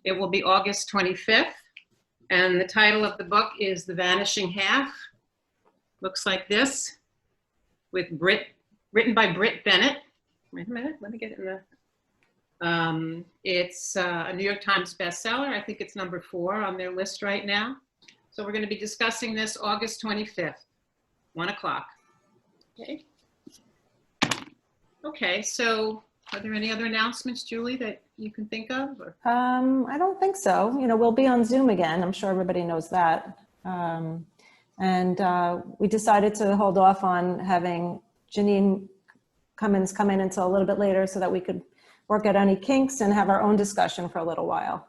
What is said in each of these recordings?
It will be August 25th. And the title of the book is The Vanishing Half. Looks like this, with written by Britt Bennett. Wait a minute, let me get it in the, it's a New York Times bestseller. I think it's number 4 on their list right now. So we're going to be discussing this August 25th, 1 o'clock. Okay. Okay, so are there any other announcements, Julie, that you can think of? Or? I don't think so. You know, we'll be on Zoom again. I'm sure everybody knows that. We decided to hold off on having Jeanine Cummins come in until a little bit later so that we could work out any kinks and have our own discussion for a little while.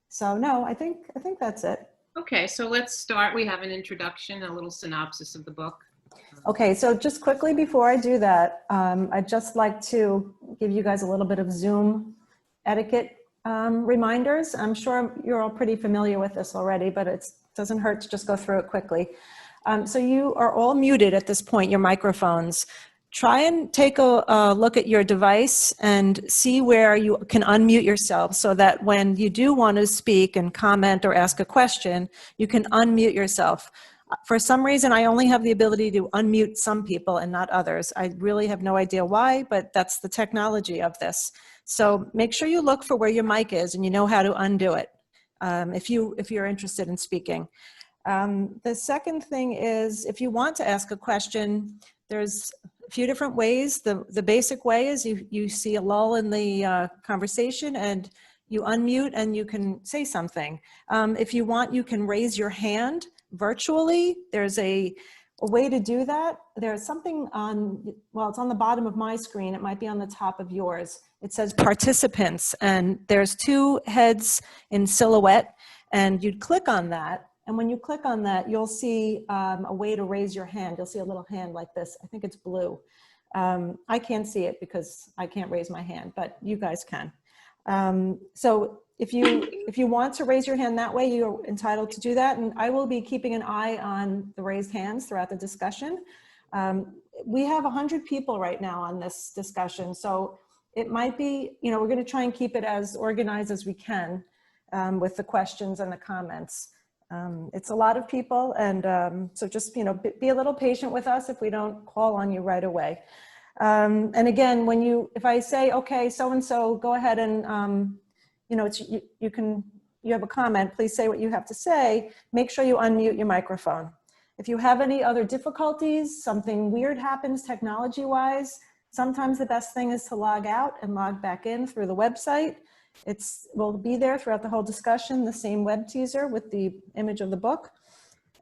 So no, I think that's it. Okay, so let's start. We have an introduction, a little synopsis of the book. Okay, so just quickly before I do that, I'd just like to give you guys a little bit of Zoom etiquette reminders. I'm sure you're all pretty familiar with this already, but it doesn't hurt to just go through it quickly. So you are all muted at this point, your microphones. Try and take a look at your device and see where you can unmute yourself so that when you do want to speak and comment or ask a question, you can unmute yourself. For some reason, I only have the ability to unmute some people and not others. I really have no idea why, but that's the technology of this. So make sure you look for where your mic is and you know how to undo it if you're interested in speaking. The second thing is, if you want to ask a question, there's a few different ways. The basic way is you see a lull in the conversation and you unmute and you can say something. If you want, you can raise your hand virtually. There's a way to do that. There's something on, well, it's on the bottom of my screen. It might be on the top of yours. It says participants, and there's 2 heads in silhouette, and you'd click on that. And when you click on that, you'll see a way to raise your hand. You'll see a little hand like this. I think it's blue. I can't see it because I can't raise my hand, but you guys can. So if you want to raise your hand that way, you're entitled to do that. And I will be keeping an eye on the raised hands throughout the discussion. We have 100 people right now on this discussion. So it might be, you know, we're going to try and keep it as organized as we can with the questions and the comments. It's a lot of people. And so just, you know, be a little patient with us if we don't call on you right away. And again, if I say, okay, so-and-so, go ahead and, you know, you have a comment, please say what you have to say, make sure you unmute your microphone. If you have any other difficulties, something weird happens technology-wise, sometimes the best thing is to log out and log back in through the website. Will be there throughout the whole discussion, the same web teaser with the image of the book.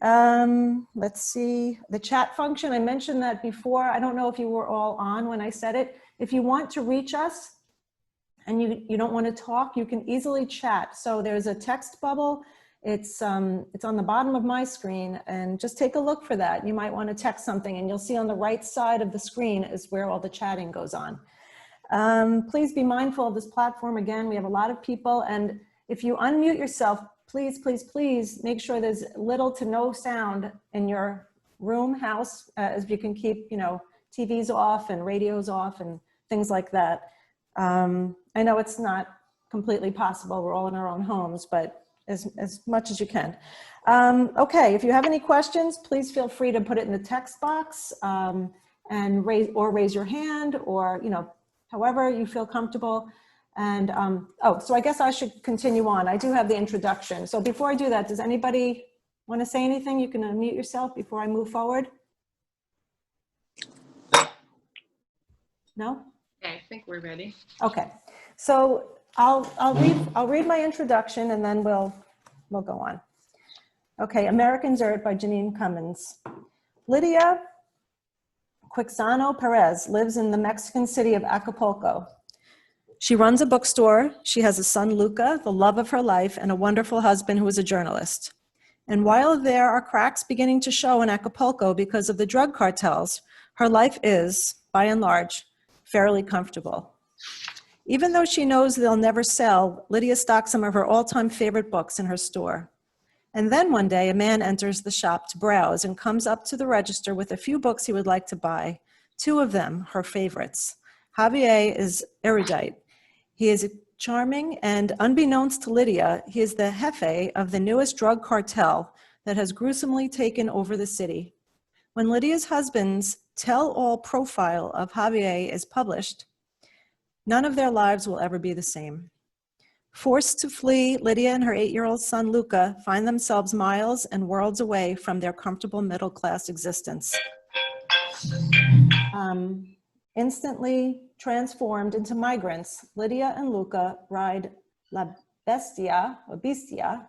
Let's see, the chat function, I mentioned that before. I don't know if you were all on when I said it. If you want to reach us and you don't want to talk, you can easily chat. So there's a text bubble. It's on the bottom of my screen, and just take a look for that. You might want to text something, and you'll see on the right side of the screen is where all the chatting goes on. Please be mindful of this platform. Again, we have a lot of people, and if you unmute yourself, please, please, please make sure there's little to no sound in your room, house, as you can keep, you know, TVs off and radios off and things like that. I know it's not completely possible. We're all in our own homes, but as much as you can. Okay, if you have any questions, please feel free to put it in the text box and raise your hand, or, you know, however you feel comfortable. And, so I guess I should continue on. I do have the introduction. So before I do that, does anybody want to say anything? You can unmute yourself before I move forward. No? Okay, I think we're ready. Okay, so I'll read my introduction and then we'll go on. Okay, American Dirt by Jeanine Cummins. Lydia Quixano Perez lives in the Mexican city of Acapulco. She runs a bookstore. She has a son, Luca, the love of her life, and a wonderful husband who is a journalist. And while there are cracks beginning to show in Acapulco because of the drug cartels, her life is, by and large, fairly comfortable. Even though she knows they'll never sell, Lydia stocks some of her all-time favorite books in her store. And then one day, a man enters the shop to browse and comes up to the register with a few books he would like to buy, 2 of them her favorites. Javier is erudite. He is charming, and unbeknownst to Lydia, he is the jefe of the newest drug cartel that has gruesomely taken over the city. When Lydia's husband's tell-all profile of Javier is published, none of their lives will ever be the same. Forced to flee, Lydia and her 8-year-old son, Luca, find themselves miles and worlds away from their comfortable middle-class existence. Instantly transformed into migrants, Lydia and Luca ride La Bestia, or Bestia,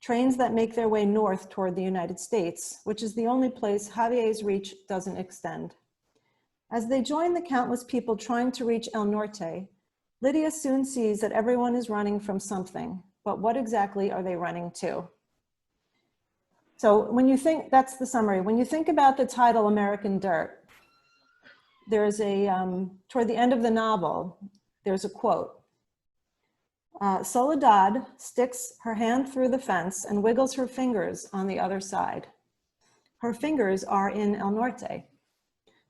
trains that make their way north toward the United States, which is the only place Javier's reach doesn't extend. As they join the countless people trying to reach El Norte, Lydia soon sees that everyone is running from something, but what exactly are they running to? So when you think, that's the summary. When you think about the title American Dirt, there's a, toward the end of the novel, there's a quote. Soledad sticks her hand through the fence and wiggles her fingers on the other side. Her fingers are in El Norte.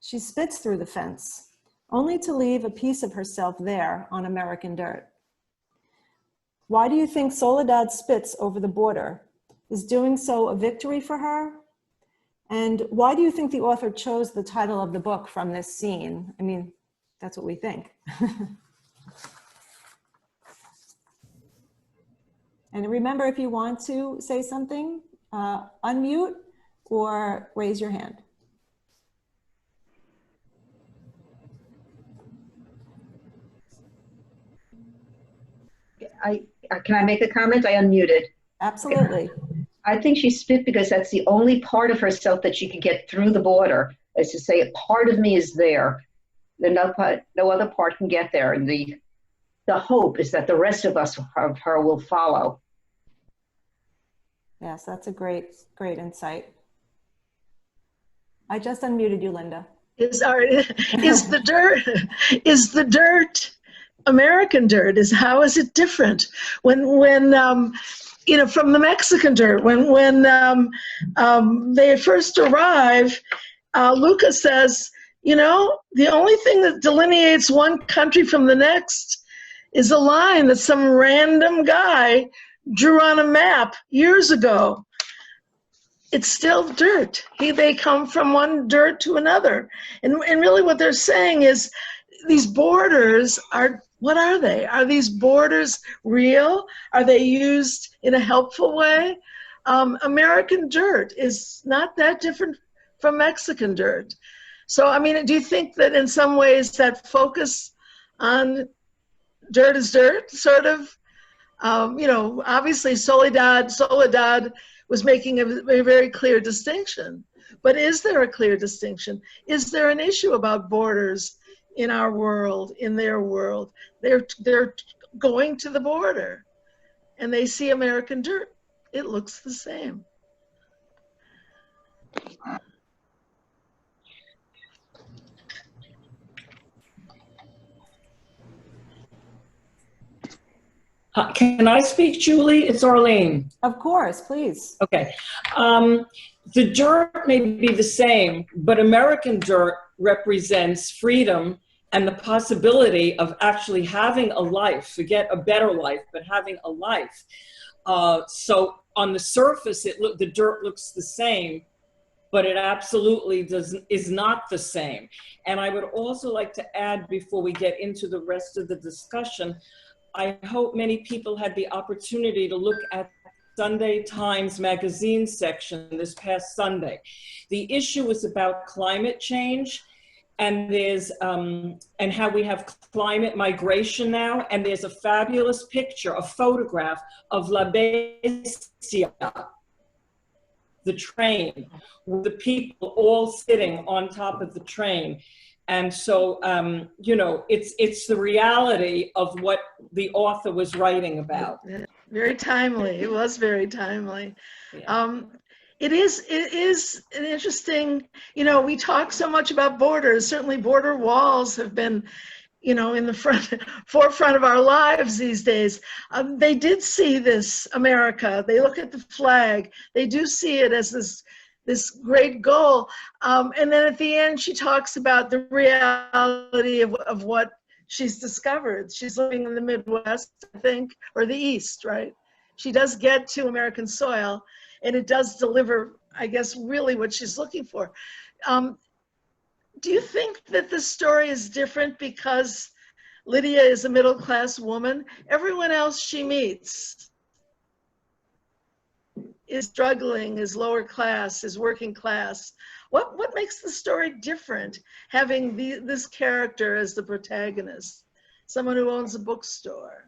She spits through the fence, only to leave a piece of herself there on American dirt. Why do you think Soledad spits over the border? Is doing so a victory for her? And why do you think the author chose the title of the book from this scene? I mean, that's what we think. And remember, if you want to say something, unmute or raise your hand. Can I make a comment? I unmuted. Absolutely. I think she spit because that's the only part of herself that she could get through the border, is to say, a part of me is there. No other part can get there. And the hope is that the rest of us, of her, will follow. Yes, that's a great insight. I just unmuted you, Linda. Is the dirt American dirt? How is it different when you know, from the Mexican dirt? When they first arrive, Lucas says, you know, the only thing that delineates one country from the next is a line that some random guy drew on a map years ago. It's still dirt. They come from one dirt to another. And really what they're saying is these borders are, what are they? Are these borders real? Are they used in a helpful way? American dirt is not that different from Mexican dirt. So, I mean, do you think that in some ways that focus on dirt is dirt, sort of, you know, obviously Soledad was making a very clear distinction. But is there a clear distinction? Is there an issue about borders in our world, in their world? They're going to the border and they see American dirt. It looks the same. Can I speak, Julie? It's Arlene. Of course, please. Okay. The dirt may be the same, but American dirt represents freedom and the possibility of actually having a life, forget a better life, but having a life. So on the surface, the dirt looks the same, but it absolutely is not the same. And I would also like to add, before we get into the rest of the discussion, I hope many people had the opportunity to look at Sunday Times magazine section this past Sunday. The issue is about climate change, and there's and how we have climate migration now, and there's a fabulous picture, a photograph of La Bestia, the train, with the people all sitting on top of the train. And so, you know, it's the reality of what the author was writing about. Very timely. It was very timely. Yeah. It is an interesting, you know, we talk so much about borders. Certainly border walls have been, you know, in the forefront of our lives these days. They did see this America. They look at the flag. They do see it as this great goal. And then at the end, she talks about the reality of what she's discovered. She's living in the Midwest, I think, or the East, right? She does get to American soil, and it does deliver, I guess, really what she's looking for. Do you think that this story is different because Lydia is a middle-class woman? Everyone else she meets is struggling, is lower class, is working class. What makes the story different, having this character as the protagonist? Someone who owns a bookstore,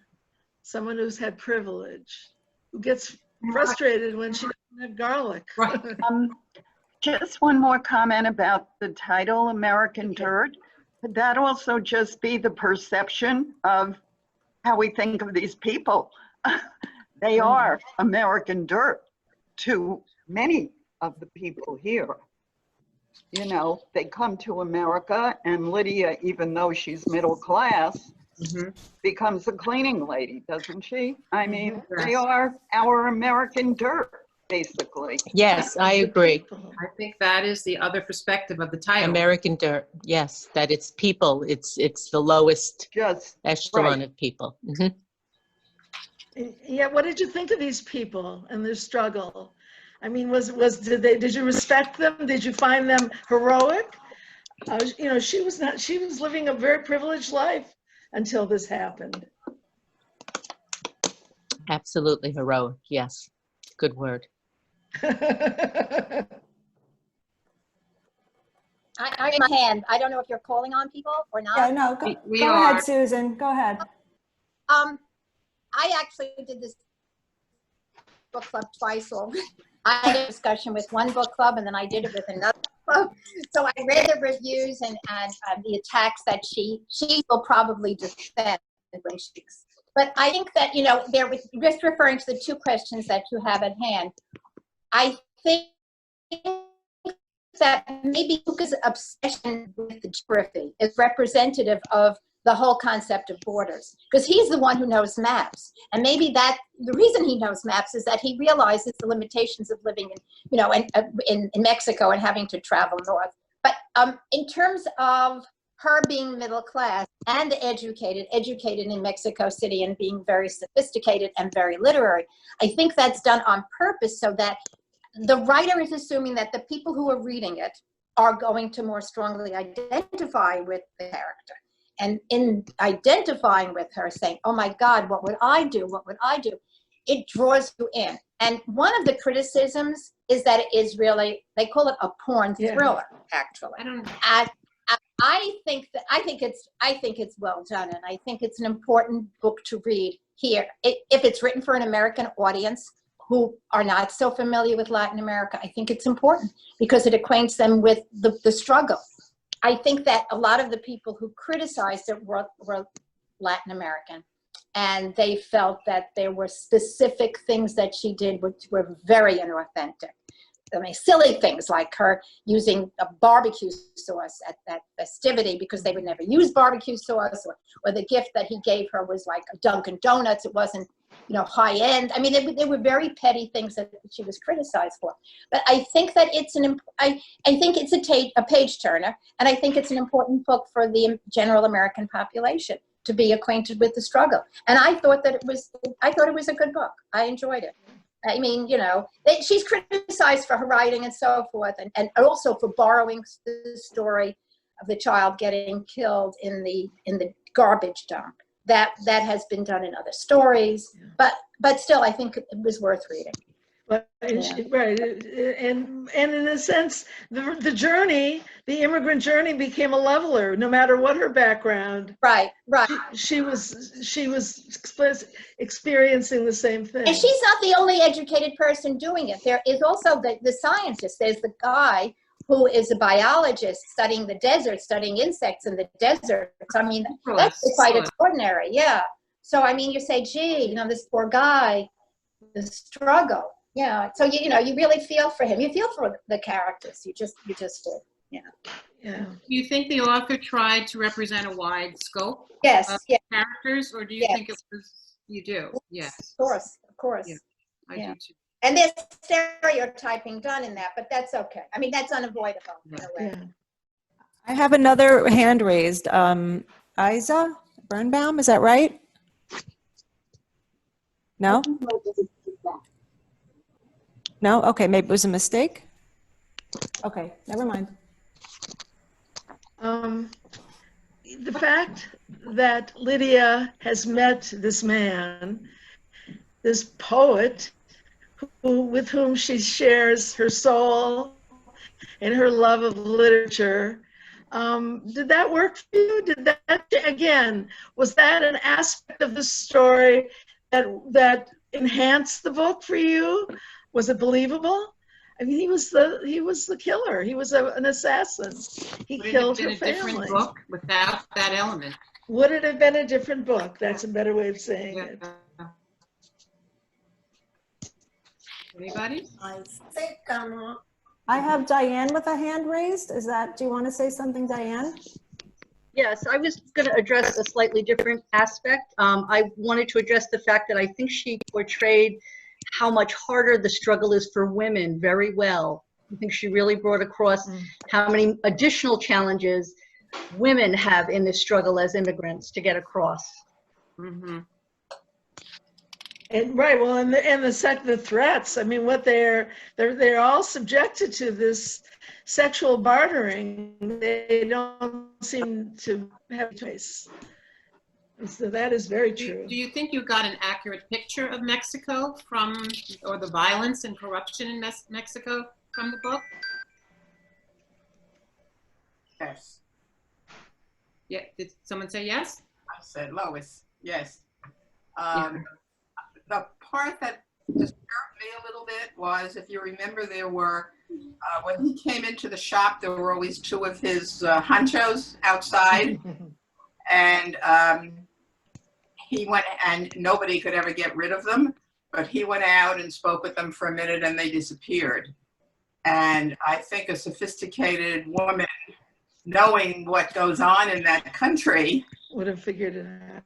someone who's had privilege, who gets frustrated when she doesn't have garlic. Right. Just one more comment about the title, American Dirt. Could that also just be the perception of how we think of these people? They are American dirt to many of the people here. You know, they come to America, and Lydia, even though she's middle class, becomes a cleaning lady, doesn't she? I mean, they are our American dirt, basically. Yes, I agree. I think that is the other perspective of the title. American Dirt, yes, that it's people, it's the lowest Just echelon right. of people. Yeah, what did you think of these people and their struggle? I mean, did you respect them? Did you find them heroic? You know, she was living a very privileged life until this happened. Absolutely heroic, yes. Good word. I raised my hand. I don't know if you're calling on people or not. Yeah, no, We go are. ahead, Susan, go ahead. I actually did this book club twice. So I had a discussion with one book club, and then I did it with another club. So I read the reviews and the attacks that she will probably defend when she speaks. But I think that, you know, there was just referring to the two questions that you have at hand. I think that maybe Luca's obsession with the geography is representative of the whole concept of borders, because he's the one who knows maps. And maybe that the reason he knows maps is that he realizes the limitations of living in, you know, in Mexico and having to travel north. But in terms of her being middle class and educated in Mexico City and being very sophisticated and very literary, I think that's done on purpose so that the writer is assuming that the people who are reading it are going to more strongly identify with the character. And in identifying with her, saying, oh my God, what would I do? What would I do? It draws you in. And one of the criticisms is that it is really, they call it a porn thriller, actually. I think it's well done, and I think it's an important book to read here. If it's written for an American audience who are not so familiar with Latin America, I think it's important because it acquaints them with the struggle. I think that a lot of the people who criticized it were Latin American, and they felt that there were specific things that she did which were very inauthentic. I mean, silly things like her using a barbecue sauce at that festivity because they would never use barbecue sauce, or the gift that he gave her was like a Dunkin' Donuts. It wasn't, you know, high end. I mean, they were very petty things that she was criticized for. But I think that it's I think it's a page turner, and I think it's an important book for the general American population to be acquainted with the struggle. And I thought it was a good book. I enjoyed it. I mean, you know, she's criticized for her writing and so forth, and also for borrowing the story of the child getting killed in the garbage dump. That has been done in other stories, but still, I think it was worth reading. But, right, and in a sense, the journey, the immigrant journey, became a leveler. No matter what her background, Right. she was experiencing the same thing. And she's not the only educated person doing it. There is also the scientist. There's the guy who is a biologist studying the desert, studying insects in the desert. I mean, that's quite extraordinary. Yeah. So I mean, you say, gee, you know, this poor guy, the struggle. Yeah, so you know, you really feel for him. You feel for the characters. You just do. Yeah. Do you think the author tried to represent a wide scope Yes. of characters, or do you think it was? You do. Yes. Of course. Yeah, I do too. And there's stereotyping done in that, but that's okay. I mean, that's unavoidable in a way. I have another hand raised. Isa? Birnbaum, is that right? No? No? Okay, maybe it was a mistake. Okay, never mind. The fact that Lydia has met this man, this poet, with whom she shares her soul and her love of literature, did that work for you? Did that, again, was that an aspect of the story that enhanced the book for you? Was it believable? I mean, he was the killer. He was an assassin. He killed her Would it have been a different family. book without that element? Would it have been a different book? That's a better way of saying it. Anybody? I think I have Diane with a hand raised. Do you want to say something, Diane? Yes, I was going to address a slightly different aspect. I wanted to address the fact that I think she portrayed how much harder the struggle is for women very well. I think she really brought across how many additional challenges women have in this struggle as immigrants to get across. Mm-hmm. And right, well, and the threats. I mean, what they're all subjected to this sexual bartering. They don't seem to have a choice. So that is very true. Do you think you got an accurate picture of Mexico or the violence and corruption in Mexico from the book? Yes. Yeah. Did someone say yes? I said Lois. Yes. Yeah. The part that disturbed me a little bit was, if you remember, there were, when he came into the shop, there were always two of his honchos outside. And he went, and nobody could ever get rid of them, but he went out and spoke with them for a minute and they disappeared. And I think a sophisticated woman, knowing what goes on in that country, Would have figured it out.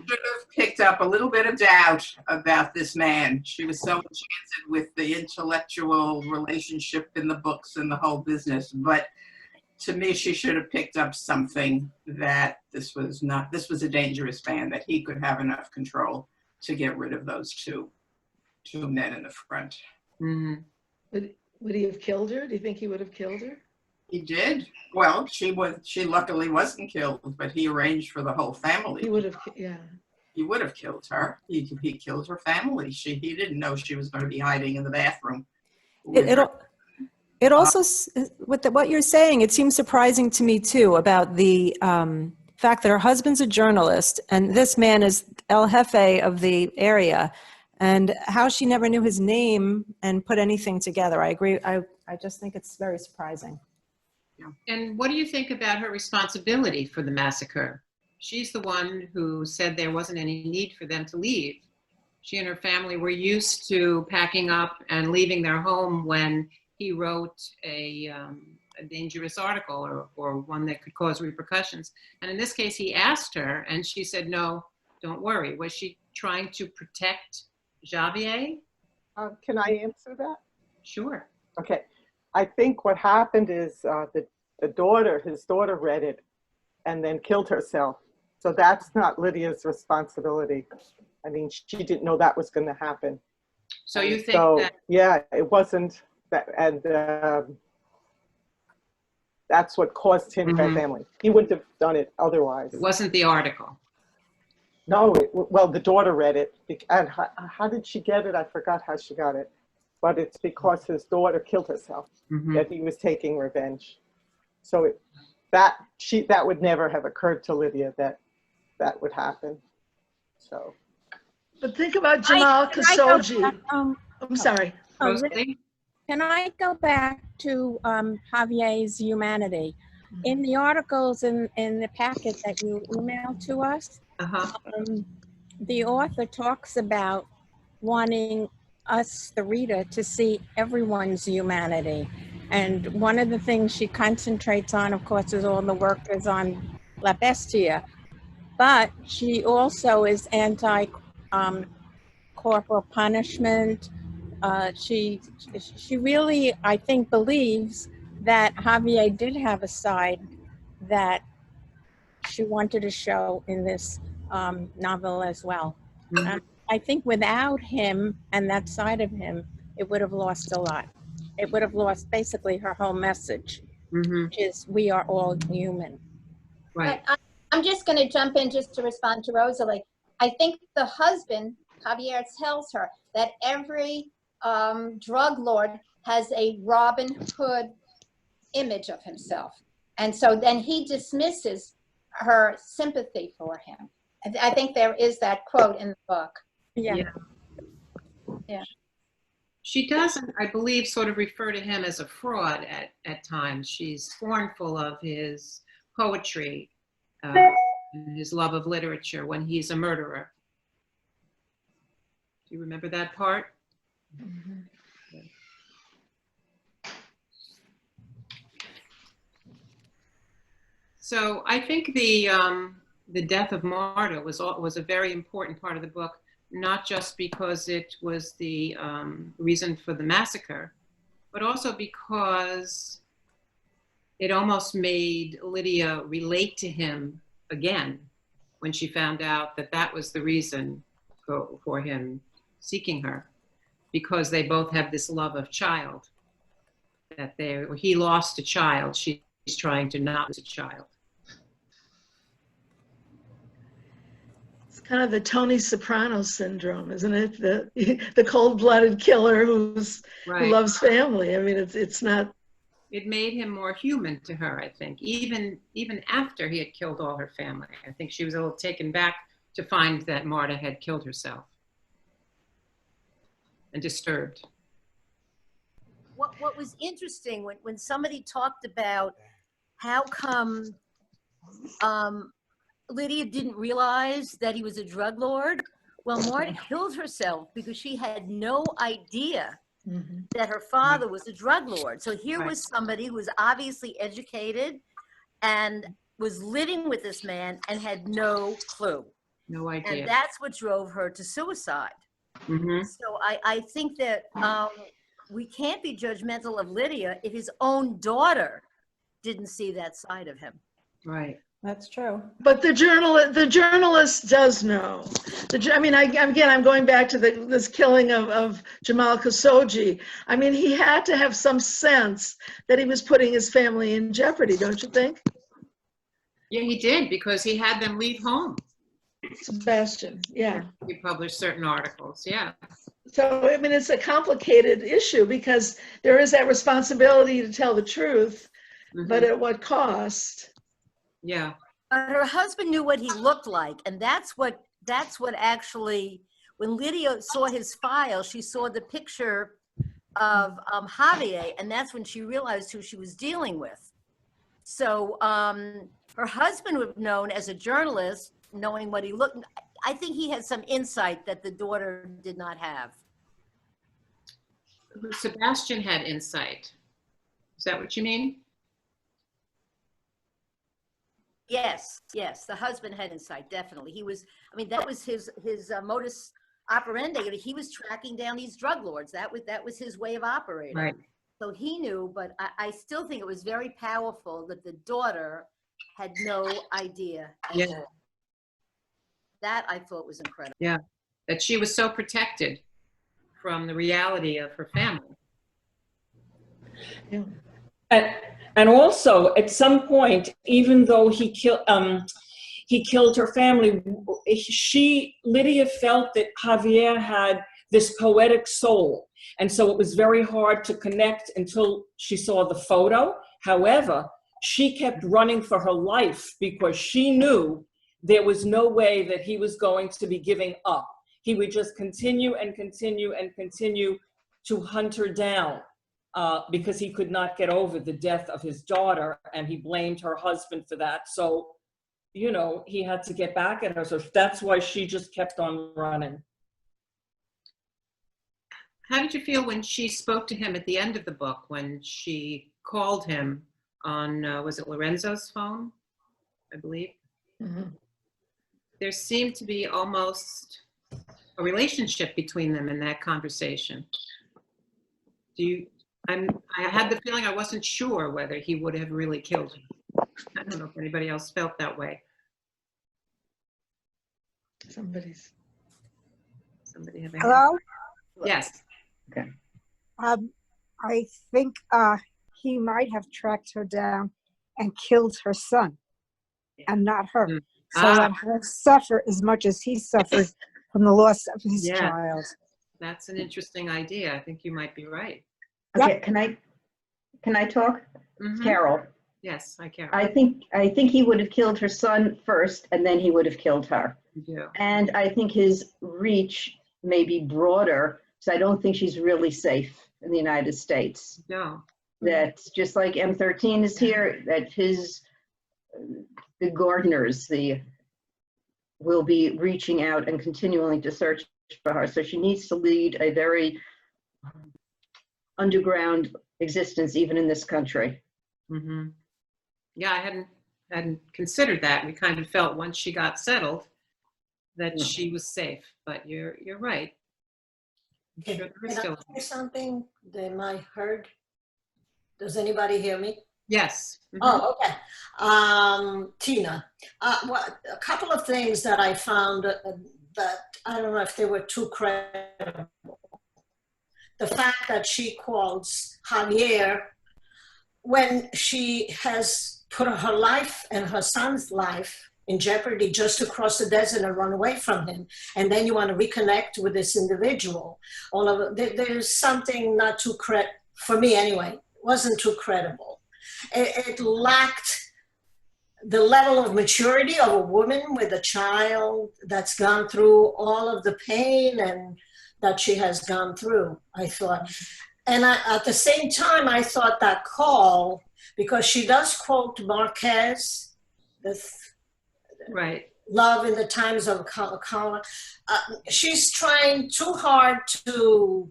should have picked up a little bit of doubt about this man. She was so enchanted with the intellectual relationship in the books and the whole business. But to me, she should have picked up something that this was a dangerous man, that he could have enough control to get rid of those two men in the front. Mm-hmm. Would he have killed her? Do you think he would have killed her? He did. Well, she luckily wasn't killed, but he arranged for the whole family. He would have, yeah. He would have killed her. He killed her family. He didn't know she was going to be hiding in the bathroom. It also, with what you're saying, it seems surprising to me too about the fact that her husband's a journalist and this man is El Jefe of the area, and how she never knew his name and put anything together. I agree. I just think it's very surprising. And what do you think about her responsibility for the massacre? She's the one who said there wasn't any need for them to leave. She and her family were used to packing up and leaving their home when he wrote a dangerous article or one that could cause repercussions. And in this case, he asked her and she said, no, don't worry. Was she trying to protect Javier? Can I answer that? Sure. Okay. I think what happened is his daughter read it and then killed herself. So that's not Lydia's responsibility. I mean, she didn't know that was going to happen. So you think that? Yeah, it wasn't that, and that's what caused him that family. He wouldn't have done it otherwise. It wasn't the article. No, well, the daughter read it. And how did she get it? I forgot how she got it. But it's because his daughter killed herself that he was taking revenge. So that would never have occurred to Lydia that would happen. So. But think about Jamal Khashoggi. I'm sorry. Rosalie? Can I go back to Javier's humanity? In the articles in the packet that you emailed to us, the author talks about wanting us, the reader, to see everyone's humanity. And one of the things she concentrates on, of course, is all the workers on La Bestia. But she also is anti-corporal punishment. She really, I think, believes that Javier did have a side that she wanted to show in this novel as well. I think without him and that side of him, it would have lost a lot. It would have lost basically her whole message, which is we are all human. Right. But I'm just going to jump in just to respond to Rosalie. I think the husband, Javier, tells her that every drug lord has a Robin Hood image of himself. And so then he dismisses her sympathy for him. I think there is that quote in the book. Yeah. Yeah. She doesn't, I believe, sort of refer to him as a fraud at times. She's scornful of his poetry, and his love of literature when he's a murderer. Do you remember that part? So I think the death of Marta was a very important part of the book, not just because it was the reason for the massacre, but also because it almost made Lydia relate to him again when she found out that that was the reason for him seeking her, because they both have this love of child, that he lost a child, she's trying to not lose a child. It's kind of the Tony Soprano syndrome, isn't it? The cold-blooded killer who loves family. I mean, it's not. It made him more human to her, I think, even after he had killed all her family. I think she was a little taken back to find that Marta had killed herself, and disturbed. What was interesting when somebody talked about how come Lydia didn't realize that he was a drug lord. Well, Marta killed herself because she had no idea that her father was a drug lord. So here was somebody who was obviously educated and was living with this man and had no clue. No idea. And that's what drove her to suicide. So I think that we can't be judgmental of Lydia if his own daughter didn't see that side of him. Right. That's true. But the journalist does know. I'm going back to this killing of Jamal Khashoggi. I mean, he had to have some sense that he was putting his family in jeopardy, don't you think? Yeah, he did, because he had them leave home. Sebastian, yeah. He published certain articles, yeah. So, I mean, it's a complicated issue because there is that responsibility to tell the truth, but at what cost? Yeah. Her husband knew what he looked like, and that's what actually, when Lydia saw his file, she saw the picture of Javier, and that's when she realized who she was dealing with. So her husband would have known as a journalist, knowing what he looked. I think he had some insight that the daughter did not have. Sebastian had insight. Is that what you mean? Yes, the husband had insight, definitely. He was, I mean, that was his modus operandi. He was tracking down these drug lords. That was his way of operating. Right. So he knew, but I still think it was very powerful that the daughter had no idea. Yeah. That I thought was incredible. Yeah, that she was so protected from the reality of her family. Yeah. And also, at some point, even though he killed her family, Lydia felt that Javier had this poetic soul. And so it was very hard to connect until she saw the photo. However, she kept running for her life because she knew there was no way that he was going to be giving up. He would just continue and continue and continue to hunt her down. Because he could not get over the death of his daughter, and he blamed her husband for that. So, you know, he had to get back at her. So that's why she just kept on running. How did you feel when she spoke to him at the end of the book, when she called him on, was it Lorenzo's phone, I believe? There seemed to be almost a relationship between them in that conversation. I had the feeling I wasn't sure whether he would have really killed him. I don't know if anybody else felt that way. Somebody have a hand? Hello? Yes. Okay. I think he might have tracked her down and killed her son and not her. Mm. So that her suffer as much as he suffered from the loss of his Yeah. child. That's an interesting idea. I think you might be right. Okay, can I talk? Mhm. Carol, Yes, I can. I think he would have killed her son first, and then he would have killed her. Yeah. And I think his reach may be broader, so I don't think she's really safe in the United States. No. That just like M13 is here, that the gardeners, will be reaching out and continuing to search for her. So she needs to lead a very underground existence, even in this country. Mm-hmm. Yeah, I hadn't considered that. We kind of felt once she got settled that she was safe. But you're right. I'm sure there is Can still. I say something? Am I heard? Does anybody hear me? Yes. Mhm. Oh, okay. Tina, well, a couple of things that I found that I don't know if they were too credible. The fact that she calls Javier when she has put her life and her son's life in jeopardy just to cross the desert and run away from him. And then you want to reconnect with this individual. There's something not too for me anyway, wasn't too credible. It lacked the level of maturity of a woman with a child that's gone through all of the pain and that she has gone through, I thought. And at the same time, I thought that call, because she does quote Marquez, right, love in the times of color. She's trying too hard to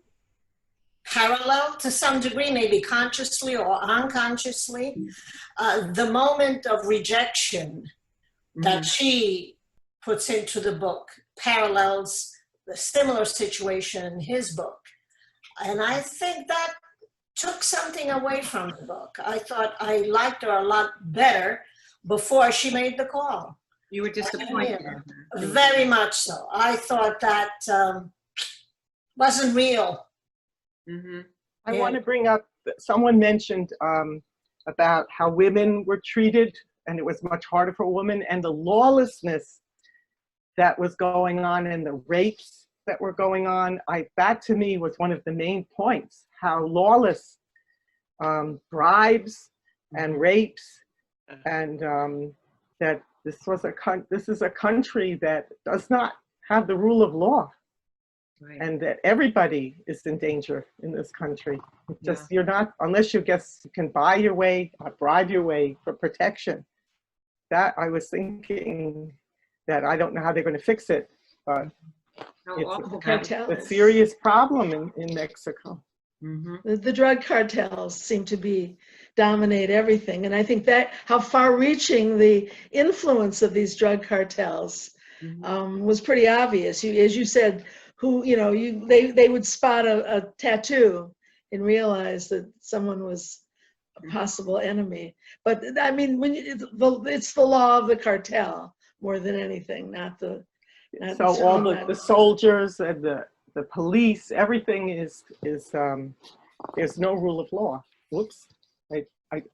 parallel to some degree, maybe consciously or unconsciously, the moment of rejection that she puts into the book parallels the similar situation in his book. And I think that took something away from the book. I thought I liked her a lot better before she made the call. You were disappointed. Very much so. I thought that wasn't real. Mm-hmm. I want to bring up, someone mentioned about how women were treated, and it was much harder for women, and the lawlessness that was going on and the rapes that were going on. That to me was one of the main points, how lawless bribes and rapes, and that this is a country that does not have the rule of law. Right. And that everybody is in danger in this country. Just you're not, unless you can buy your way, bribe your way for protection. That I was thinking that I don't know how they're going to fix it, but it's a serious problem in Mexico. Mm-hmm. The drug cartels seem to dominate everything, and I think that how far-reaching the influence of these drug cartels was pretty obvious. As you said. They would spot a tattoo and realize that someone was a possible enemy. But I mean, it's the law of the cartel more than anything, not the. So all the soldiers and the police, everything is there's no rule of law. Whoops,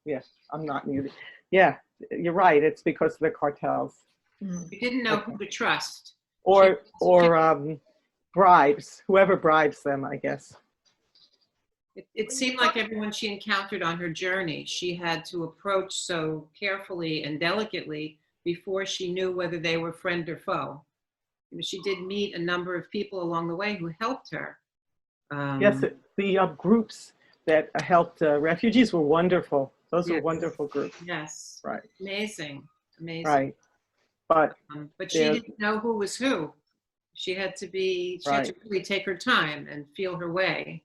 yes, I'm not muted. Yeah, you're right. It's because of the cartels. You didn't know who to trust. Or bribes, whoever bribes them, I guess. It seemed like everyone she encountered on her journey, she had to approach so carefully and delicately before she knew whether they were friend or foe. She did meet a number of people along the way who helped her. Yes, the groups that helped refugees were wonderful. Those were wonderful groups. Yes. Right. Amazing. Right. But she didn't know who was who. She had to really take her time and feel her way.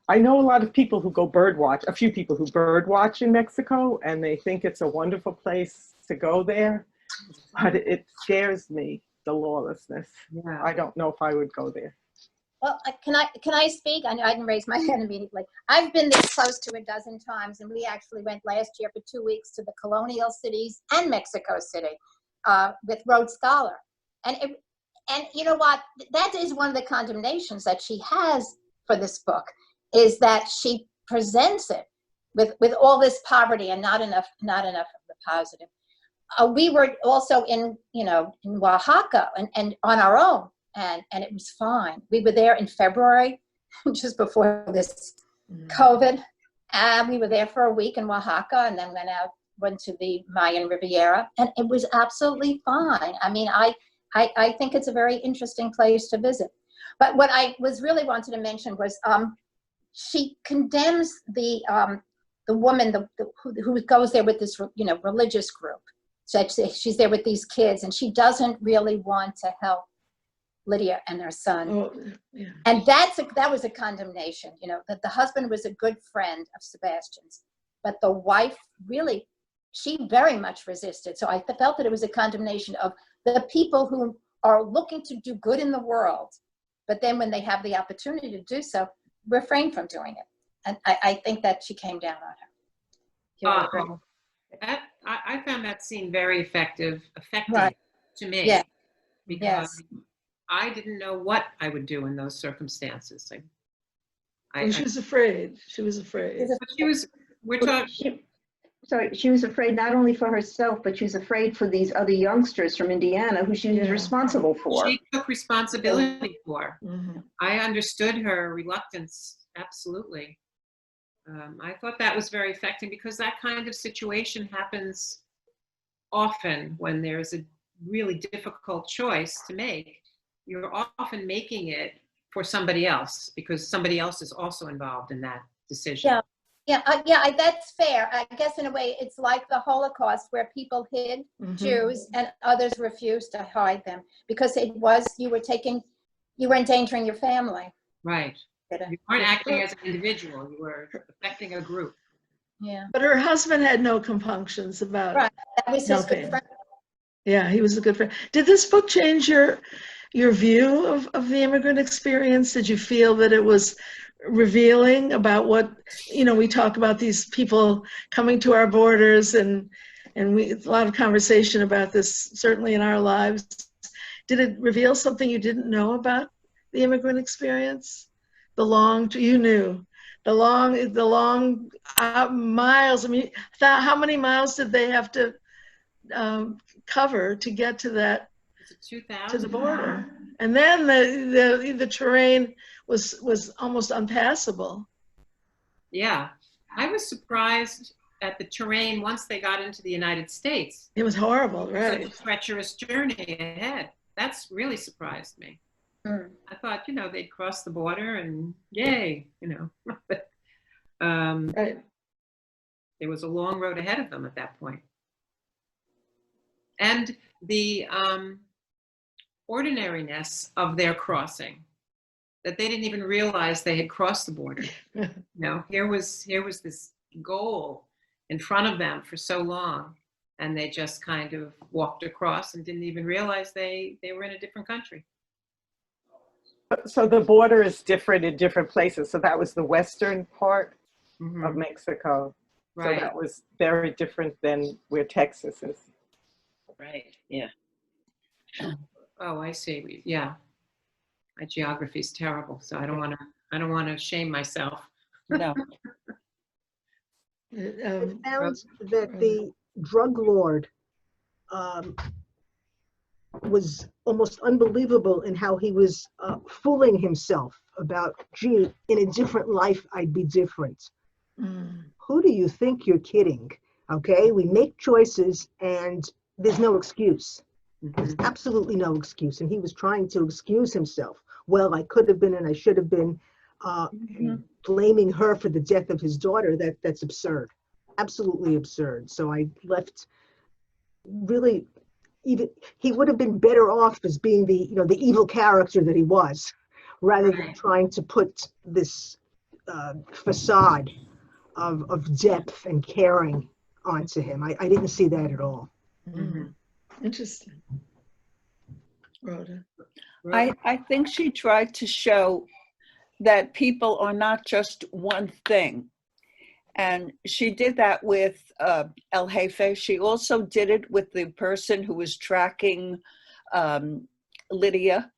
I know a lot of people who go bird watch, a few people who bird watch in Mexico, and they think it's a wonderful place to go there, but it scares me, the lawlessness. Yeah. I don't know if I would go there. Well, can I speak? I know I didn't raise my hand immediately. I've been this close to a dozen times, and we actually went last year for 2 weeks to the colonial cities and Mexico City. with Rhodes Scholar. And you know what? That is one of the condemnations that she has for this book, is that she presents it with all this poverty and not enough of the positive. We were also in Oaxaca and on our own, and it was fine. We were there in February, just before this COVID, and we were there for a week in Oaxaca, and then went to the Mayan Riviera, and it was absolutely fine. I mean, I think it's a very interesting place to visit. But what I was really wanted to mention was she condemns the woman who goes there with this religious group. So she's there with these kids, and she doesn't really want to help Lydia and her son. Oh, yeah. And that was a condemnation, that the husband was a good friend of Sebastian's, but the wife really, she very much resisted. So I felt that it was a condemnation of the people who are looking to do good in the world, but then when they have the opportunity to do so, refrain from doing it. And I think that she came down on her. I found that scene very effective Right. to me, Yeah. because I didn't know what I would do in those circumstances. She was afraid. She was afraid. She was afraid not only for herself, but she was afraid for these other youngsters from Indiana who she was responsible for. She took responsibility for. Mm-hmm. I understood her reluctance, absolutely. I thought that was very affecting, because that kind of situation happens often when there's a really difficult choice to make. You're often making it for somebody else, because somebody else is also involved in that decision. Yeah, that's fair. I guess in a way it's like the Holocaust, where people hid Jews and others refused to hide them, because you were endangering your family. Right. You weren't acting as an individual, you were affecting a group. Yeah. But her husband had no compunctions about Right. That was his good friend. Yeah, he was a good friend. Did this book change your view of the immigrant experience? Did you feel that it was revealing about what, we talk about these people coming to our borders, and a lot of conversation about this, certainly in our lives. Did it reveal something you didn't know about the immigrant experience? The long miles. I mean, how many miles did they have to cover to get to that, to the border? And then the terrain was almost impassable. Yeah, I was surprised at the terrain once they got into the United States. It was horrible, right? Such a treacherous journey ahead. That's really surprised me. I thought, they'd cross the border and yay, but right. There was a long road ahead of them at that point. And the ordinariness of their crossing, that they didn't even realize they had crossed the border. Here was this goal in front of them for so long, and they just kind of walked across and didn't even realize they were in a different country. So the border is different in different places. So that was the western part of Mexico. Right. So that was very different than where Texas is. Right. Yeah. Oh, I see. Yeah. My geography is terrible, so I don't want to shame myself. No. I found that the drug lord was almost unbelievable in how he was fooling himself about, gee, in a different life, I'd be different. Who do you think you're kidding? Okay, we make choices and there's no excuse. There's absolutely no excuse. And he was trying to excuse himself. Well, I could have been and I should have been, blaming her for the death of his daughter. That's absurd. Absolutely absurd. So I left really, even he would have been better off as being the the evil character that he was, rather than trying to put this facade of depth and caring onto him. I didn't see that at all. Interesting. Rhoda. I think she tried to show that people are not just one thing. And she did that with El Jefe. She also did it with the person who was tracking Lydia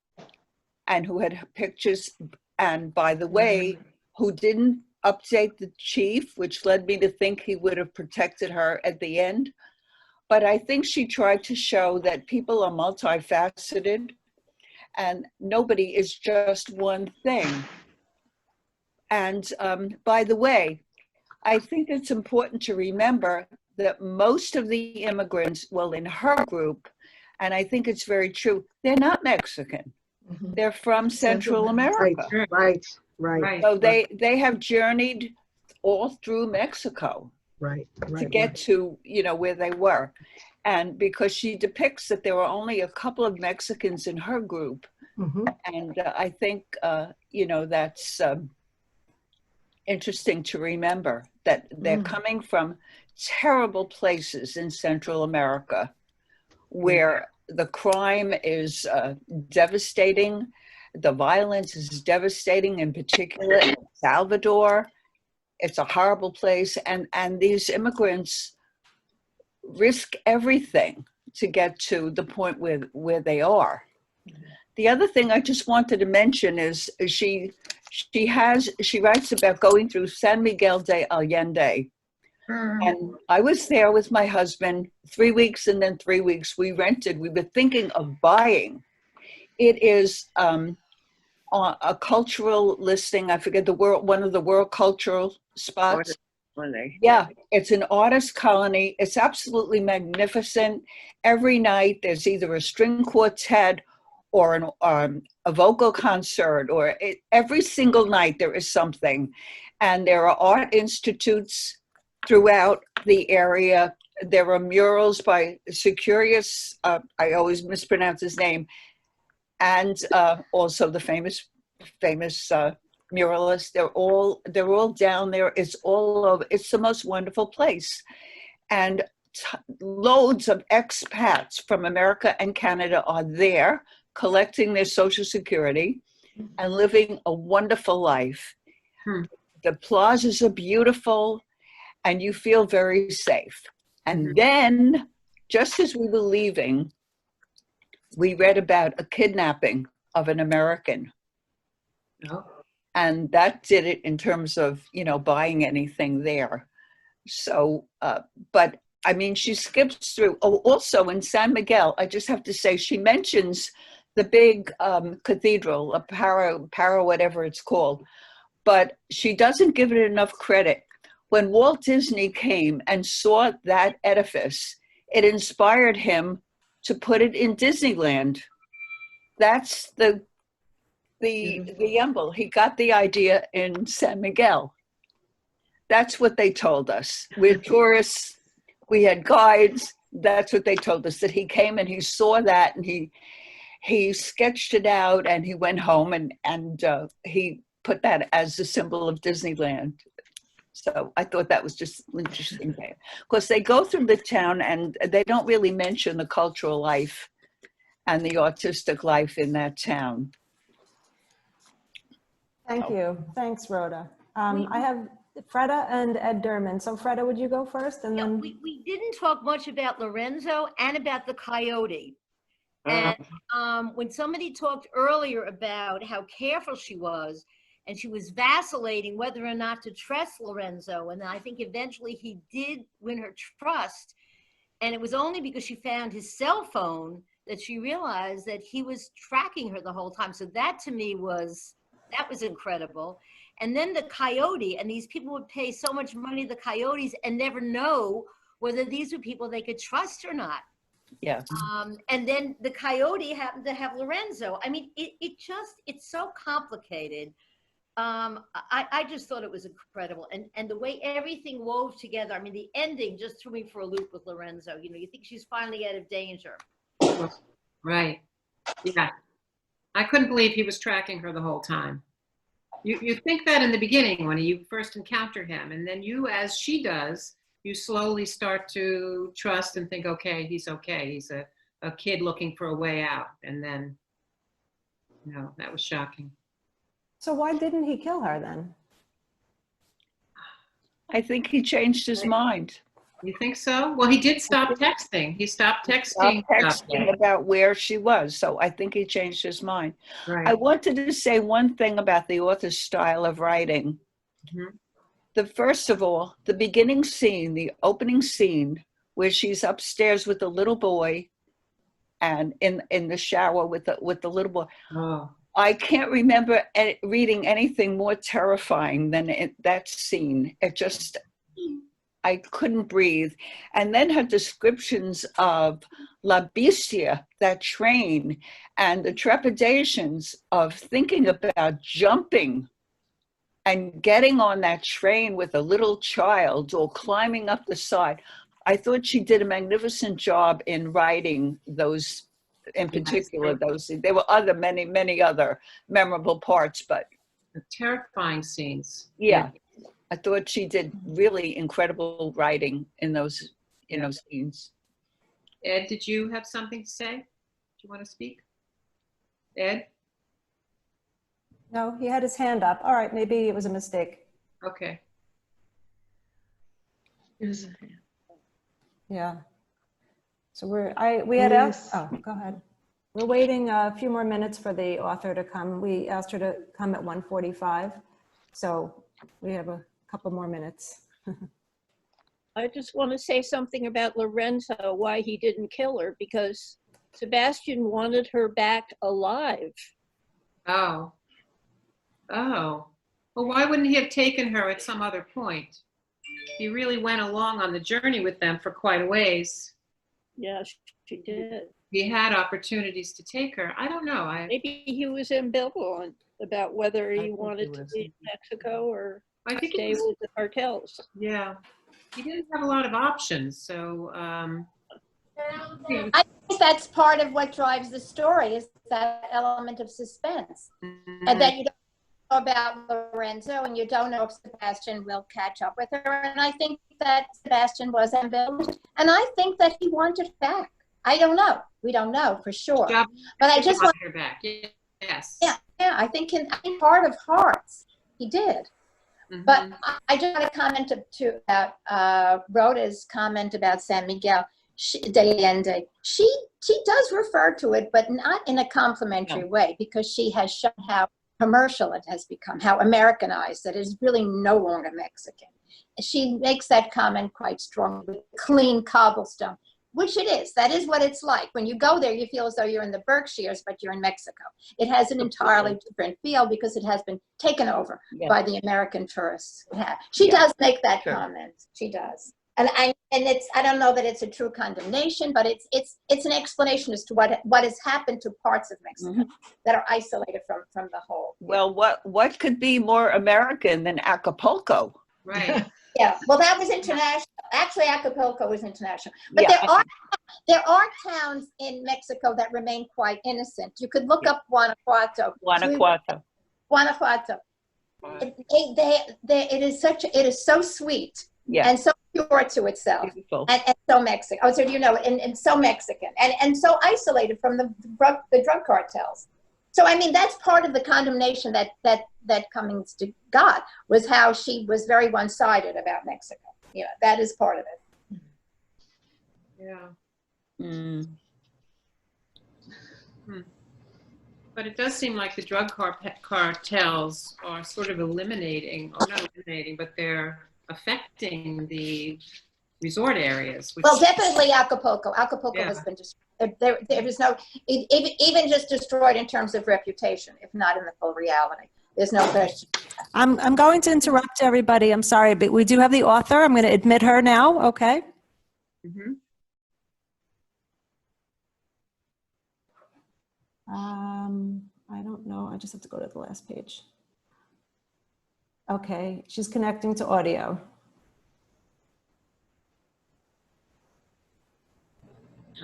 and who had pictures. And by the way, who didn't update the chief, which led me to think he would have protected her at the end. But I think she tried to show that people are multifaceted and nobody is just one thing. And by the way, I think it's important to remember that most of the immigrants, well, in her group, and I think it's very true, they're not Mexican. They're from Central America. Right. So they have journeyed all through Mexico. To get to, where they were. And because she depicts that there were only a couple of Mexicans in her group. And I think, that's interesting to remember that they're coming from terrible places in Central America where the crime is devastating. The violence is devastating, in particular in El Salvador. It's a horrible place. And these immigrants risk everything to get to the point where they are. The other thing I just wanted to mention is she writes about going through San Miguel de Allende. And I was there with my husband 3 weeks and then 3 weeks we rented. We were thinking of buying. It is a cultural listing. I forget one of the world cultural spots. Yeah, it's an artist colony. It's absolutely magnificent. Every night there's either a string quartet or a vocal concert, or every single night there is something. And there are art institutes throughout the area. There are murals by Securius, I always mispronounce his name, and also the famous muralists. They're all down there. It's all over. It's the most wonderful place. And loads of expats from America and Canada are there collecting their Social Security and living a wonderful life. The plazas are beautiful and you feel very safe. And then, just as we were leaving, we read about a kidnapping of an American. And that did it in terms of, buying anything there. So, but I mean, she skips through. Oh, also in San Miguel, I just have to say, she mentions the big cathedral, a para, whatever it's called, but she doesn't give it enough credit. When Walt Disney came and saw that edifice, it inspired him to put it in Disneyland. That's the Yumble. He got the idea in San Miguel. That's what they told us. We're tourists. We had guides. That's what they told us, that he came and he saw that and he sketched it out and he went home and he put that as a symbol of Disneyland. So I thought that was just interesting. Of course, they go through the town and they don't really mention the cultural life and the artistic life in that town. Thank you. Thanks, Rhoda. I have Freda and Ed Durman. So Freda, would you go first? And then we didn't talk much about Lorenzo and about the coyote. And when somebody talked earlier about how careful she was, and she was vacillating whether or not to trust Lorenzo, and I think eventually he did win her trust, and it was only because she found his cell phone that she realized that he was tracking her the whole time. So that to me was incredible. And then the coyote, and these people would pay so much money to the coyotes and never know whether these were people they could trust or not. Yeah. And then the coyote happened to have Lorenzo. I mean, it's so complicated. I just thought it was incredible. And the way everything wove together, I mean, the ending just threw me for a loop with Lorenzo. You think she's finally out of danger. Right. Yeah. I couldn't believe he was tracking her the whole time. You think that in the beginning when you first encounter him, and then you, as she does, you slowly start to trust and think, okay. He's a kid looking for a way out. And then, that was shocking. So why didn't he kill her then? I think he changed his mind. You think so? Well, he did stop texting. He stopped texting. Stopped texting about where she was. So I think he changed his mind. Right. I wanted to say one thing about the author's style of writing. First of all, the beginning scene, the opening scene, where she's upstairs with the little boy and in the shower with the little boy. Oh. I can't remember reading anything more terrifying than that scene. It just, I couldn't breathe. And then her descriptions of La Bestia, that train, and the trepidations of thinking about jumping and getting on that train with a little child or climbing up the side. I thought she did a magnificent job in writing those, in particular, those. There were many other memorable parts, but the terrifying scenes. Yeah, I thought she did really incredible writing in those scenes. Ed, did you have something to say? Do you want to speak? Ed? No, he had his hand up. All right, maybe it was a mistake. Okay. Yeah. So we had asked, oh, go ahead. We're waiting a few more minutes for the author to come. We asked her to come at 1:45. So we have a couple more minutes. I just want to say something about Lorenzo, why he didn't kill her, because Sebastian wanted her back alive. Oh. Oh. Well, why wouldn't he have taken her at some other point? He really went along on the journey with them for quite a ways. Yeah, she did. He had opportunities to take her. I don't know. Maybe he was ambivalent about whether he wanted to leave Mexico or stay with the cartels. Yeah. He didn't have a lot of options, so I think that's part of what drives the story, is that element of suspense. And that you don't know about Lorenzo and you don't know if Sebastian will catch up with her. And I think that Sebastian was ambivalent. And I think that he wanted her back. I don't know. We don't know for sure. But I just want her back. Yes. Yeah, I think in heart of hearts, he did. But I just want to comment about Rhoda's comment about San Miguel De Allende. She does refer to it, but not in a complimentary way, because she has shown how commercial it has become, how Americanized, that it is really no longer Mexican. She makes that comment quite strongly, clean cobblestone, which it is. That is what it's like. When you go there, you feel as though you're in the Berkshires, but you're in Mexico. It has an entirely different feel because it has been taken over by the American tourists. She does make that comment. She does. And it's, I don't know that it's a true condemnation, but it's an explanation as to what has happened to parts of Mexico that are isolated from the whole. Well, what could be more American than Acapulco? Right. Yeah. Well, that was international. Actually, Acapulco was international. But there are towns in Mexico that remain quite innocent. You could look up Guanajuato. It is so sweet. And so pure to itself, and so Mexican. Oh, so and so Mexican, and so isolated from the drug cartels. So I mean, that's part of the condemnation that Cummins got, was how she was very one-sided about Mexico. That is part of it. Yeah. But it does seem like the drug cartels are sort of eliminating, or not eliminating, but they're affecting the resort areas. Well, definitely Acapulco. Acapulco has been destroyed. There was no, even just destroyed in terms of reputation, if not in the full reality. There's no question. I'm going to interrupt everybody. I'm sorry, but we do have the author. I'm going to admit her now. Okay. I don't know. I just have to go to the last page. Okay, she's connecting to audio.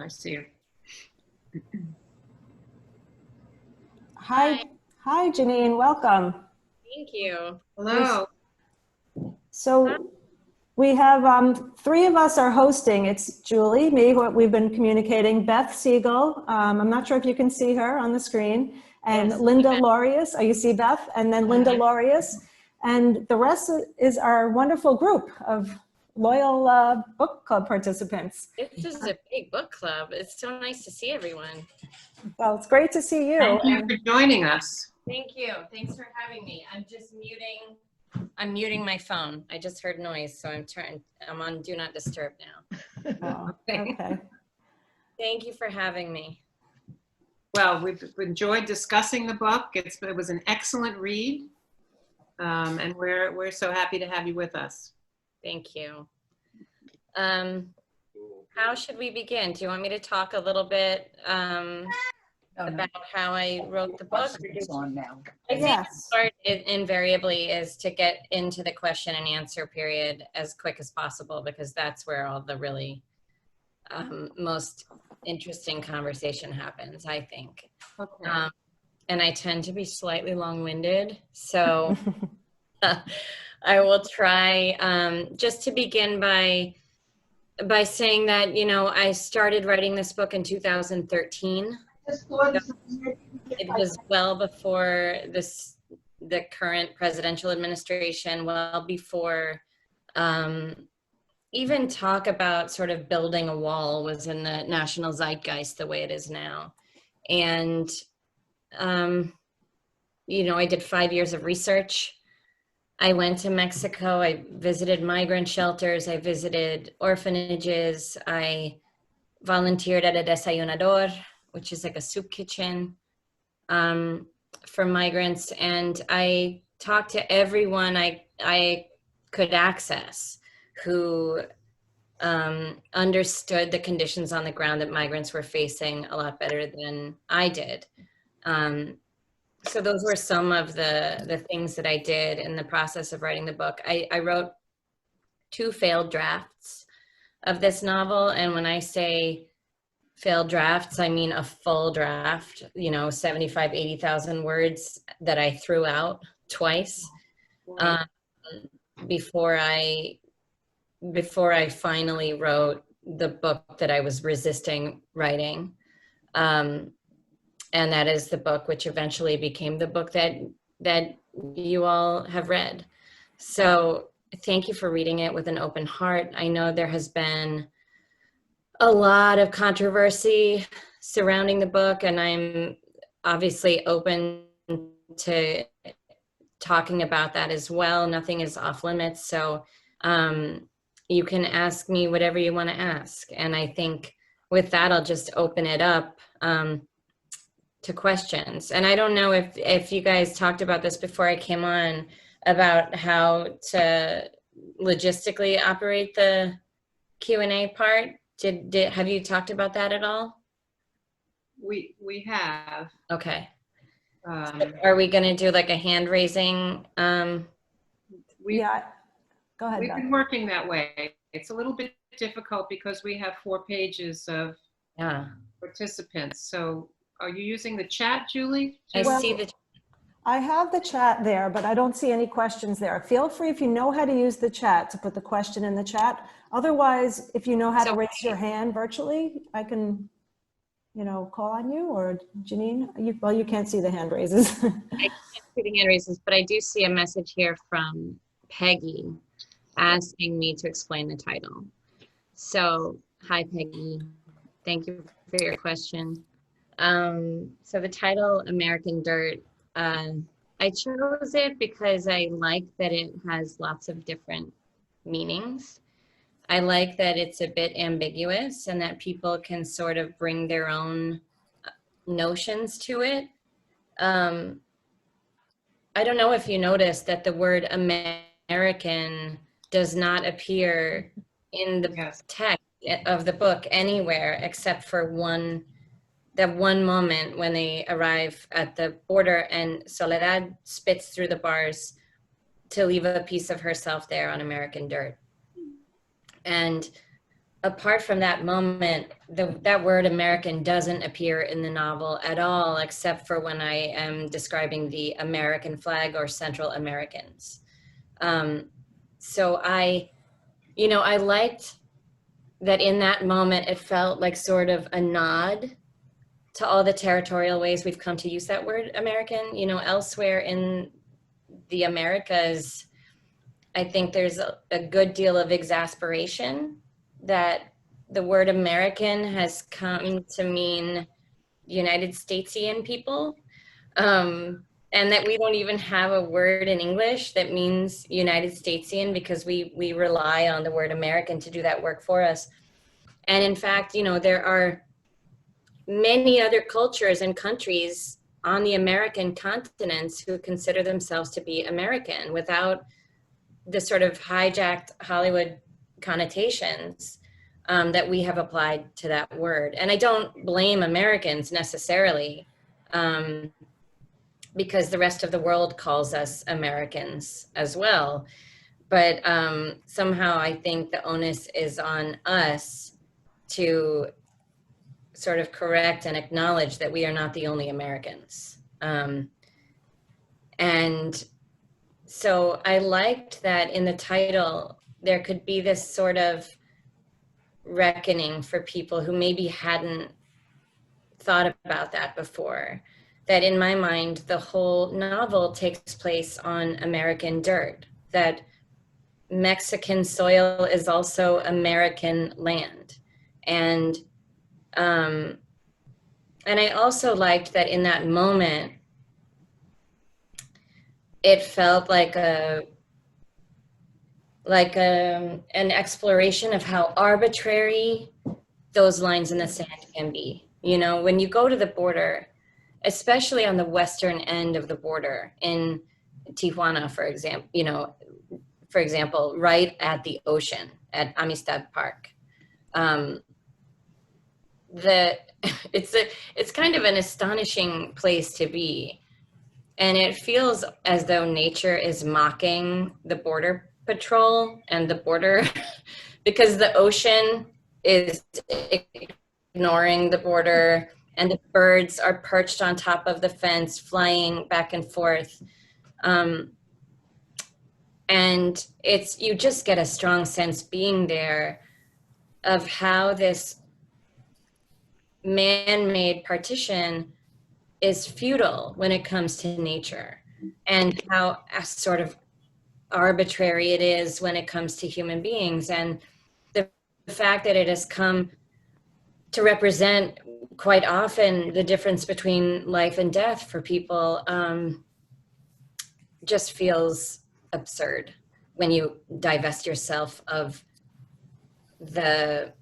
I see her. Hi, Jeanine, welcome. Thank you. Hello. So we have 3 of us are hosting. It's Julie, me, who we've been communicating, Beth Siegel. I'm not sure if you can see her on the screen, and Linda Laureus. Oh, you see Beth? And then Linda Laureus. And the rest is our wonderful group of loyal book club participants. This is a big book club. It's so nice to see everyone. Well, it's great to see you. Thank you for joining us. Thank you. Thanks for having me. I'm muting my phone. I just heard noise, so I'm on Do Not Disturb now. Oh, okay. Thank you for having me. Well, we've enjoyed discussing the book. It was an excellent read. And we're so happy to have you with us. Thank you. How should we begin? Do you want me to talk a little bit about how I wrote the book? I think start invariably is to get into the question and answer period as quick as possible, because that's where all the really most interesting conversation happens, I think. Okay. And I tend to be slightly long-winded, so I will try just to begin by saying that, you know, I started writing this book in 2013. It was well before the current presidential administration, well before even talk about sort of building a wall was in the national zeitgeist the way it is now. And, you know, I did 5 years of research. I went to Mexico. I visited migrant shelters. I visited orphanages. I volunteered at a desayunador, which is like a soup kitchen for migrants. And I talked to everyone I could access who understood the conditions on the ground that migrants were facing a lot better than I did. So those were some of the things that I did in the process of writing the book. I wrote 2 failed drafts of this novel. And when I say failed drafts, I mean a full draft, you know, 75, 80,000 words that I threw out twice before I finally wrote the book that I was resisting writing. And that is the book which eventually became the book that you all have read. So thank you for reading it with an open heart. I know there has been a lot of controversy surrounding the book, and I'm obviously open to talking about that as well. Nothing is off limits. So you can ask me whatever you want to ask. And I think with that, I'll just open it up to questions. And I don't know if you guys talked about this before I came on, about how to logistically operate the Q&A part. Have you talked about that at all? We have. Okay. Are we going to do like a hand raising? Yeah, go ahead. We've Beth. been working that way. It's a little bit difficult because we have 4 pages of participants. So are you using the chat, Julie? I see the. I have the chat there, but I don't see any questions there. Feel free, if you know how to use the chat, to put the question in the chat. Otherwise, if you know how to raise your hand virtually, I can, you know, call on you, or Jeanine. Well, you can't see the hand raises. I can't see the hand raises, but I do see a message here from Peggy asking me to explain the title. So, hi, Peggy. Thank you for your question. So the title, American Dirt, I chose it because I like that it has lots of different meanings. I like that it's a bit ambiguous and that people can sort of bring their own notions to it. I don't know if you noticed that the word American does not appear in the text of the book anywhere except for that one moment when they arrive at the border and Soledad spits through the bars to leave a piece of herself there on American dirt. And apart from that moment, that word American doesn't appear in the novel at all, except for when I am describing the American flag or Central Americans. So I liked that in that moment, it felt like sort of a nod to all the territorial ways we've come to use that word American. You know, elsewhere in the Americas, I think there's a good deal of exasperation that the word American has come to mean United Statesian people, and that we don't even have a word in English that means United Statesian, because we rely on the word American to do that work for us. And in fact, you know, there are many other cultures and countries on the American continents who consider themselves to be American without the sort of hijacked Hollywood connotations that we have applied to that word. And I don't blame Americans necessarily, because the rest of the world calls us Americans as well. But somehow I think the onus is on us to sort of correct and acknowledge that we are not the only Americans. And so I liked that in the title, there could be this sort of reckoning for people who maybe hadn't thought about that before. That in my mind, the whole novel takes place on American dirt, that Mexican soil is also American land. And I also liked that in that moment, it felt like an exploration of how arbitrary those lines in the sand can be. You know, when you go to the border, especially on the western end of the border in Tijuana, for example, right at the ocean at Amistad Park, it's kind of an astonishing place to be. And it feels as though nature is mocking the border patrol and the border because the ocean is ignoring the border and the birds are perched on top of the fence, flying back and forth. And you just get a strong sense being there of how this man-made partition is futile when it comes to nature, and how sort of arbitrary it is when it comes to human beings. And the fact that it has come to represent quite often the difference between life and death for people just feels absurd when you divest yourself of the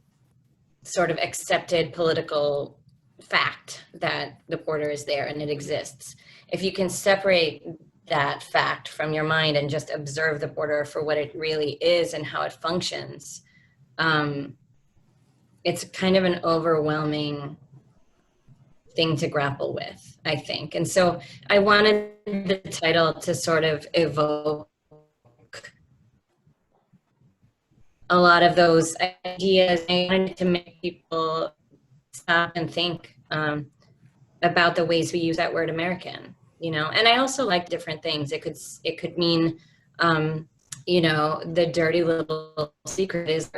sort of accepted political fact that the border is there and it exists. If you can separate that fact from your mind and just observe the border for what it really is and how it functions, it's kind of an overwhelming thing to grapple with, I think. And so I wanted the title to sort of evoke a lot of those ideas. I wanted to make people stop and think about the ways we use that word American, you know. And I also like different things. It could mean, you know, the dirty little secret is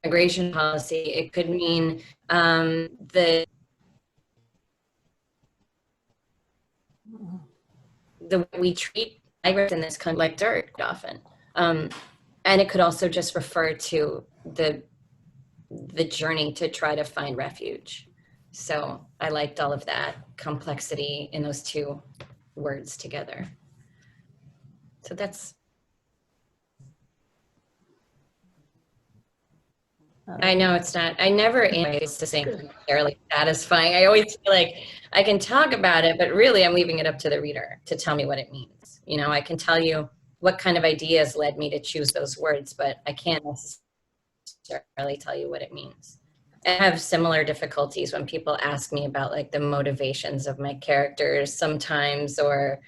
immigration policy. It could mean the way we treat migrants in this country like dirt often. And it could also just refer to the journey to try to find refuge. So I liked all of that complexity in those two words together. So that's, I know it's not, I never it's the same necessarily satisfying. I always feel like I can talk about it, but really I'm leaving it up to the reader to tell me what it means. You know, I can tell you what kind of ideas led me to choose those words, but I can't necessarily tell you what it means. I have similar difficulties when people ask me about like the motivations of my characters sometimes, or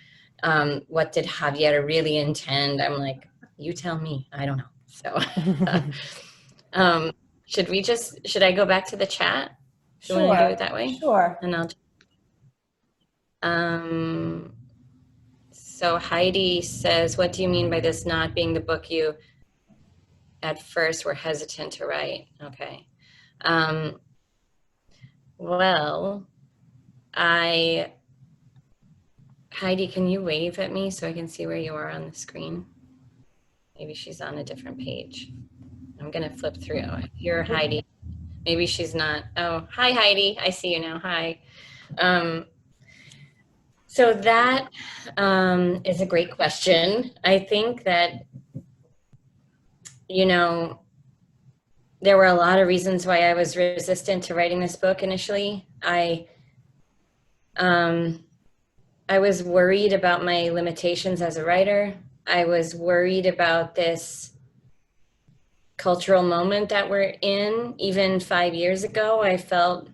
what did Javier really intend? I'm like, you tell me, I don't know. So should I go back to the chat? Do you want to do it that way? Sure. And so Heidi says, what do you mean by this not being the book you at first were hesitant to write? Okay. Well, I Heidi, can you wave at me so I can see where you are on the screen? Maybe she's on a different page. I'm gonna flip through. You're Heidi. Maybe she's not. Oh, hi Heidi. I see you now. Hi. So that is a great question. I think that, you know, there were a lot of reasons why I was resistant to writing this book initially. I was worried about my limitations as a writer. I was worried about this cultural moment that we're in. Even 5 years ago, I felt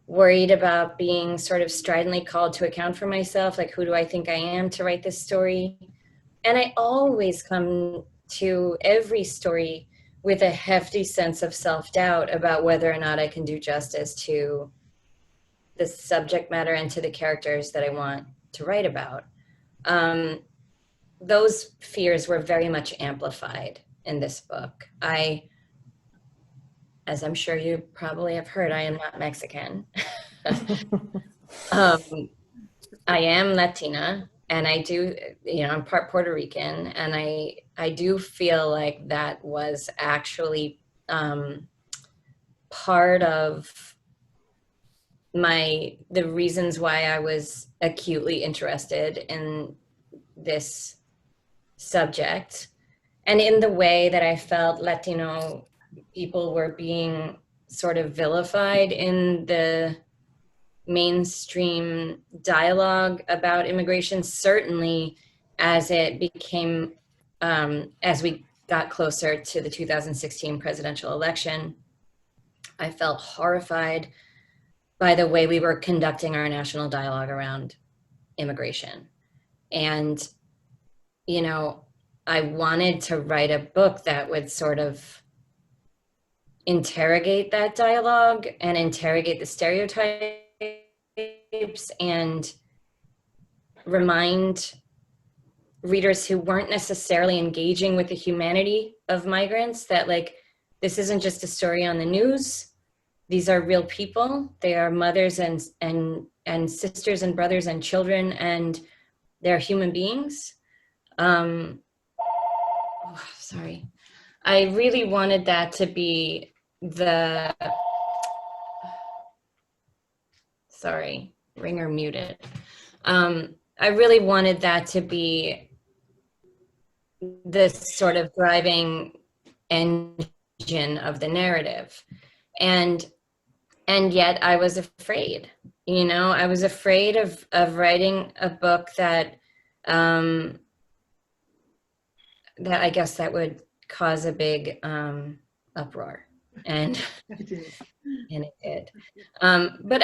worried about being sort of stridently called to account for myself. Like, who do I think I am to write this story? And I always come to every story with a hefty sense of self-doubt about whether or not I can do justice to the subject matter and to the characters that I want to write about. Those fears were very much amplified in this book. As I'm sure you probably have heard, I am not Mexican. I am Latina, and I do, you know, I'm part Puerto Rican, and I do feel like that was actually part of the reasons why I was acutely interested in this subject, and in the way that I felt Latino people were being sort of vilified in the mainstream dialogue about immigration, certainly as it became, as we got closer to the 2016 presidential election. I felt horrified by the way we were conducting our national dialogue around immigration. And, you know, I wanted to write a book that would sort of interrogate that dialogue and interrogate the stereotypes and remind readers who weren't necessarily engaging with the humanity of migrants that, like, this isn't just a story on the news. These are real people. They are mothers and sisters and brothers and children, and they're human beings. Sorry. I really wanted that to be sorry, ringer muted. I really wanted that to be this sort of driving engine of the narrative. And yet I was afraid, you know, I was afraid of writing a book that I guess that would cause a big uproar, and it did. But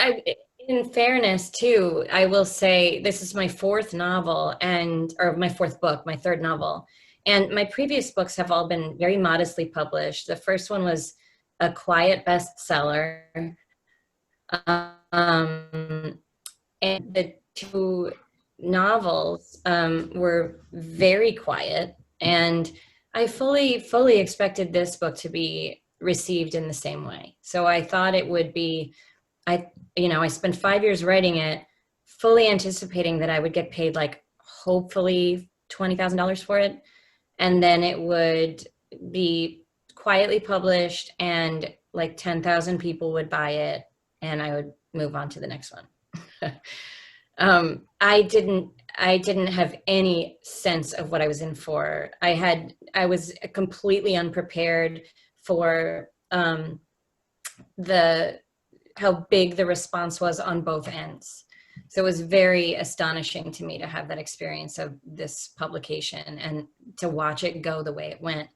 in fairness too, I will say this is my fourth novel, or my fourth book, my third novel. And my previous books have all been very modestly published. The first one was a quiet bestseller. And the two novels were very quiet, and I fully expected this book to be received in the same way. So I thought it would be, I spent 5 years writing it, fully anticipating that I would get paid, like, hopefully $20,000 for it. And then it would be quietly published and like 10,000 people would buy it, and I would move on to the next one. I didn't have any sense of what I was in for. I was completely unprepared for how big the response was on both ends. So it was very astonishing to me to have that experience of this publication and to watch it go the way it went.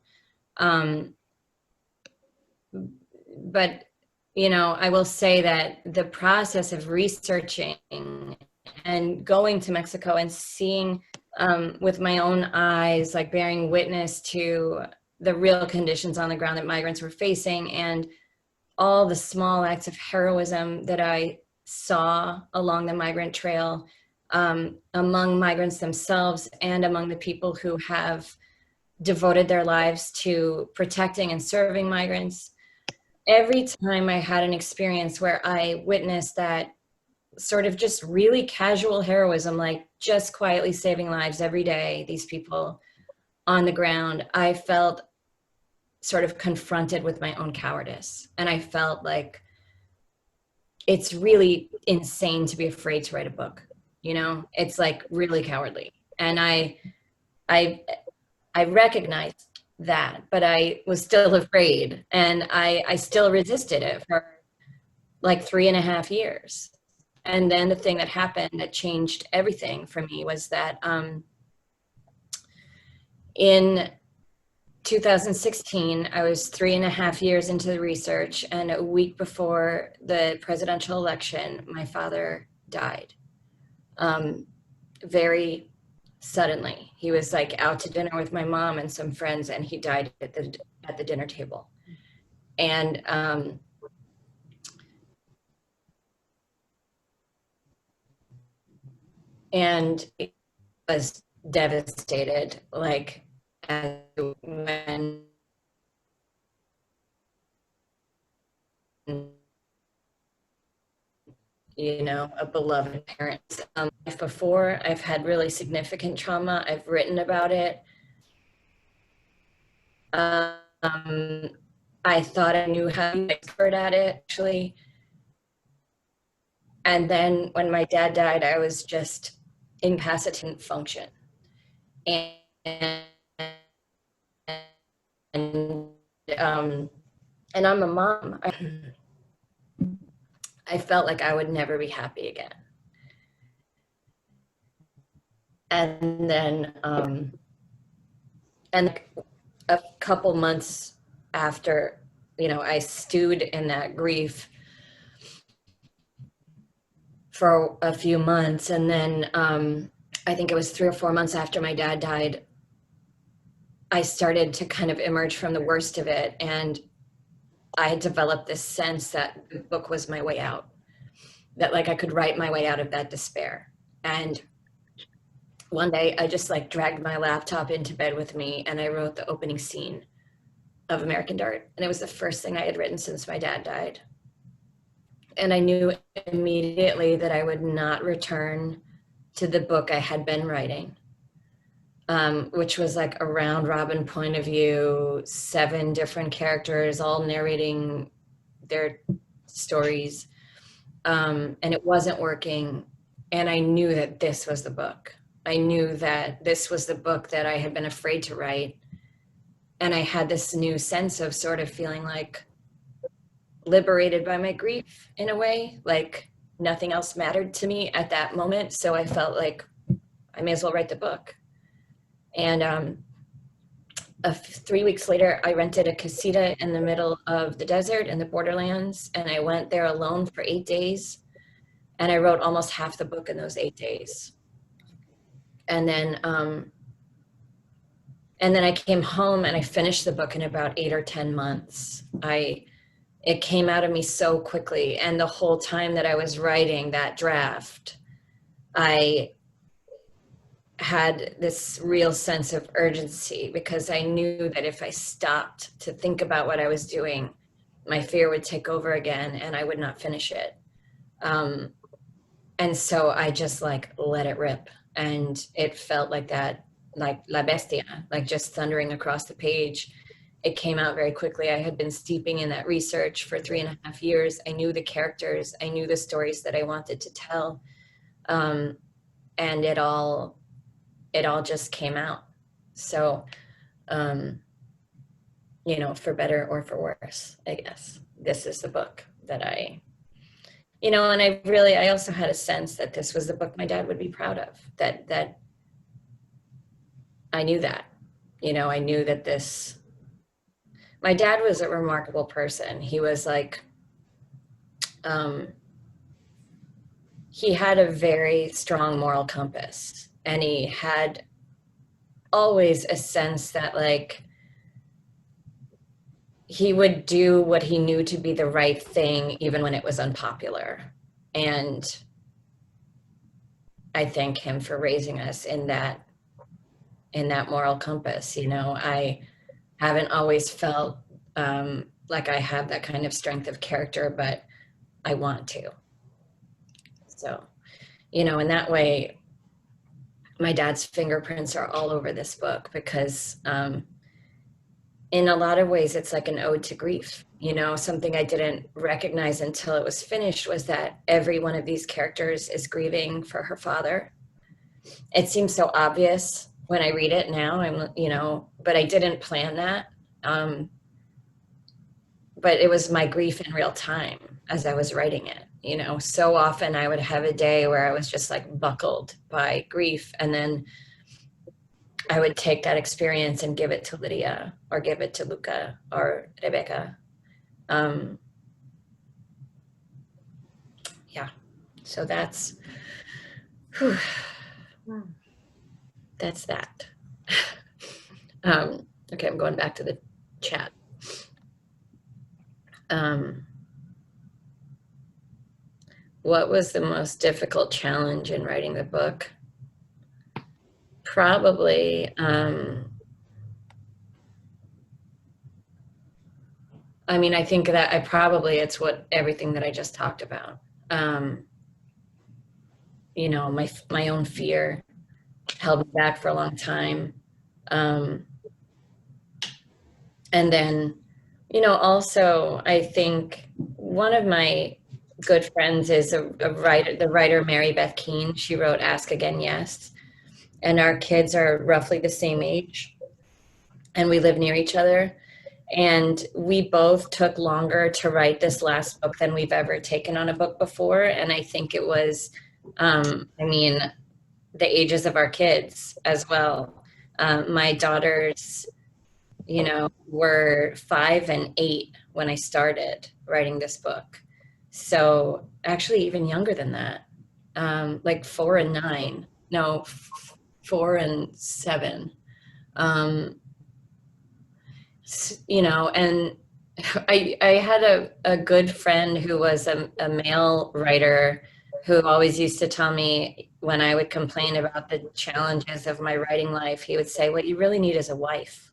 But, you know, I will say that the process of researching and going to Mexico and seeing with my own eyes, like bearing witness to the real conditions on the ground that migrants were facing, and all the small acts of heroism that I saw along the migrant trail, among migrants themselves and among the people who have devoted their lives to protecting and serving migrants. Every time I had an experience where I witnessed that sort of just really casual heroism, like just quietly saving lives every day, these people on the ground, I felt sort of confronted with my own cowardice. And I felt like it's really insane to be afraid to write a book. You know, it's like really cowardly. And I recognized that, but I was still afraid, and I still resisted it for like 3.5 years. And then the thing that happened that changed everything for me was that in 2016, I was 3.5 years into the research, and a week before the presidential election, my father died. Very suddenly. He was like out to dinner with my mom and some friends, and he died at the dinner table. And it was devastated, like when you know, a beloved parent. Before, I've had really significant trauma. I've written about it. I thought I knew how to be expert at it, actually. And then when my dad died, I was just incapacitated, function. And I'm a mom. I felt like I would never be happy again. And then, and a couple months after, you know, I stewed in that grief for a few months. And then I think it was 3 or 4 months after my dad died, I started to kind of emerge from the worst of it. And I had developed this sense that the book was my way out, that like I could write my way out of that despair. And one day I just like dragged my laptop into bed with me, and I wrote the opening scene of American Dirt. And it was the first thing I had written since my dad died. And I knew immediately that I would not return to the book I had been writing, which was like a round robin point of view, 7 different characters, all narrating their stories. And it wasn't working. And I knew that this was the book. I knew that this was the book that I had been afraid to write. And I had this new sense of sort of feeling like liberated by my grief in a way, like nothing else mattered to me at that moment. So I felt like I may as well write the book. And 3 weeks later, I rented a casita in the middle of the desert in the borderlands, and I went there alone for 8 days, and I wrote almost half the book in those 8 days. And then I came home and I finished the book in about 8 or 10 months. It came out of me so quickly, and the whole time that I was writing that draft, I had this real sense of urgency, because I knew that if I stopped to think about what I was doing, my fear would take over again and I would not finish it. And so I just like let it rip, and it felt like that, like La Bestia, like just thundering across the page. It came out very quickly. I had been steeping in that research for 3.5 years. I knew the characters, I knew the stories that I wanted to tell. And it all just came out. So, you know, for better or for worse, I guess, this is the book that you know, and I also had a sense that this was the book my dad would be proud of, that I knew that, you know, I knew that my dad was a remarkable person. He was like, he had a very strong moral compass, and he had always a sense that like he would do what he knew to be the right thing, even when it was unpopular. And I thank him for raising us in that moral compass. You know, I haven't always felt like I have that kind of strength of character, but I want to. So, you know, in that way, my dad's fingerprints are all over this book because in a lot of ways, it's like an ode to grief. You know, something I didn't recognize until it was finished was that every one of these characters is grieving for her father. It seems so obvious when I read it now, you know, but I didn't plan that. But it was my grief in real time as I was writing it. You know, so often I would have a day where I was just like buckled by grief, and then I would take that experience and give it to Lydia or give it to Luca or Rebecca. Yeah, so that's that. Okay, I'm going back to the chat. What was the most difficult challenge in writing the book? Probably, I mean, I think that it's everything that I just talked about. You know, my own fear held me back for a long time. And then, you know, also I think one of my good friends is the writer Mary Beth Keane. She wrote Ask Again, Yes. And our kids are roughly the same age, and we live near each other. And we both took longer to write this last book than we've ever taken on a book before. And I think it was, I mean, the ages of our kids as well. My daughters, you know, were 5 and 8 when I started writing this book. So actually even younger than that, like 4 and 9, no, 4 and 7. You know, and I had a good friend who was a male writer who always used to tell me when I would complain about the challenges of my writing life, he would say, what you really need is a wife.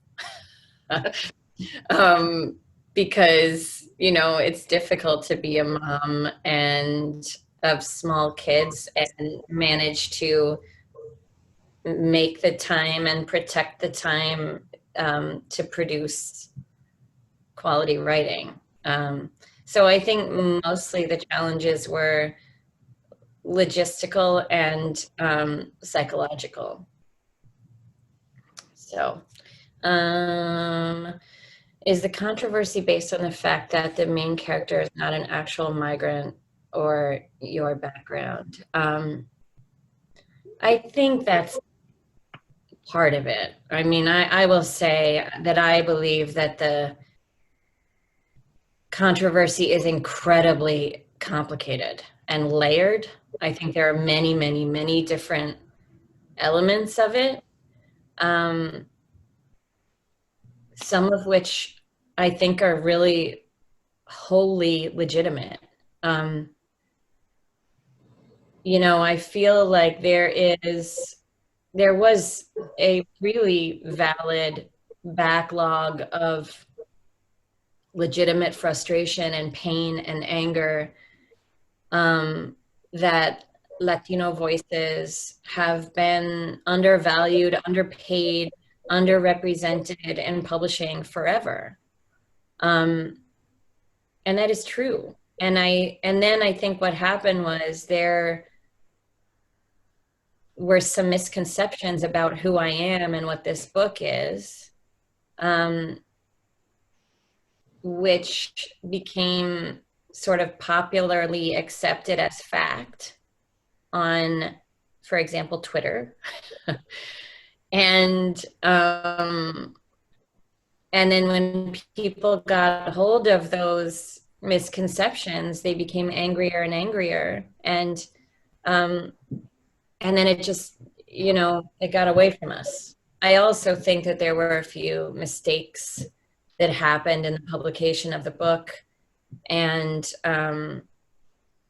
Because, you know, it's difficult to be a mom and of small kids and manage to make the time and protect the time to produce quality writing. So I think mostly the challenges were logistical and psychological. So, is the controversy based on the fact that the main character is not an actual migrant or your background? I think that's part of it. I mean, I will say that I believe that the controversy is incredibly complicated and layered. I think there are many, many, many different elements of it. Some of which I think are really wholly legitimate. You know, I feel like there was a really valid backlog of legitimate frustration and pain and anger that Latino voices have been undervalued, underpaid, underrepresented in publishing forever. And that is true. And then I think what happened was there were some misconceptions about who I am and what this book is, which became sort of popularly accepted as fact on, for example, Twitter. And then when people got hold of those misconceptions, they became angrier and angrier. And then it just, you know, it got away from us. I also think that there were a few mistakes that happened in the publication of the book. And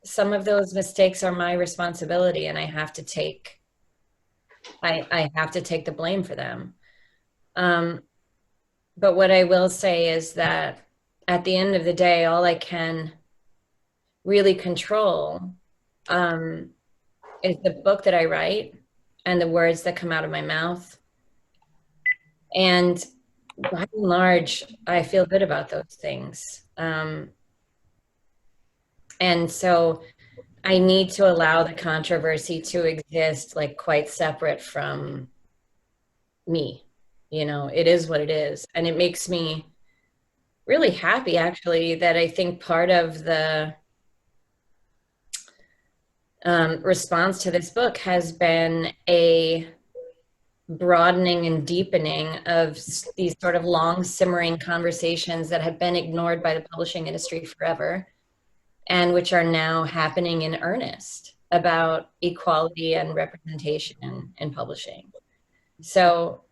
some of those mistakes are my responsibility, and I have to take the blame for them. But what I will say is that at the end of the day, all I can really control is the book that I write and the words that come out of my mouth. And by and large, I feel good about those things. And so I need to allow the controversy to exist like quite separate from me. You know, it is what it is. And it makes me really happy, actually, that I think part of the response to this book has been a broadening and deepening of these sort of long simmering conversations that have been ignored by the publishing industry forever, and which are now happening in earnest about equality and representation in publishing. So,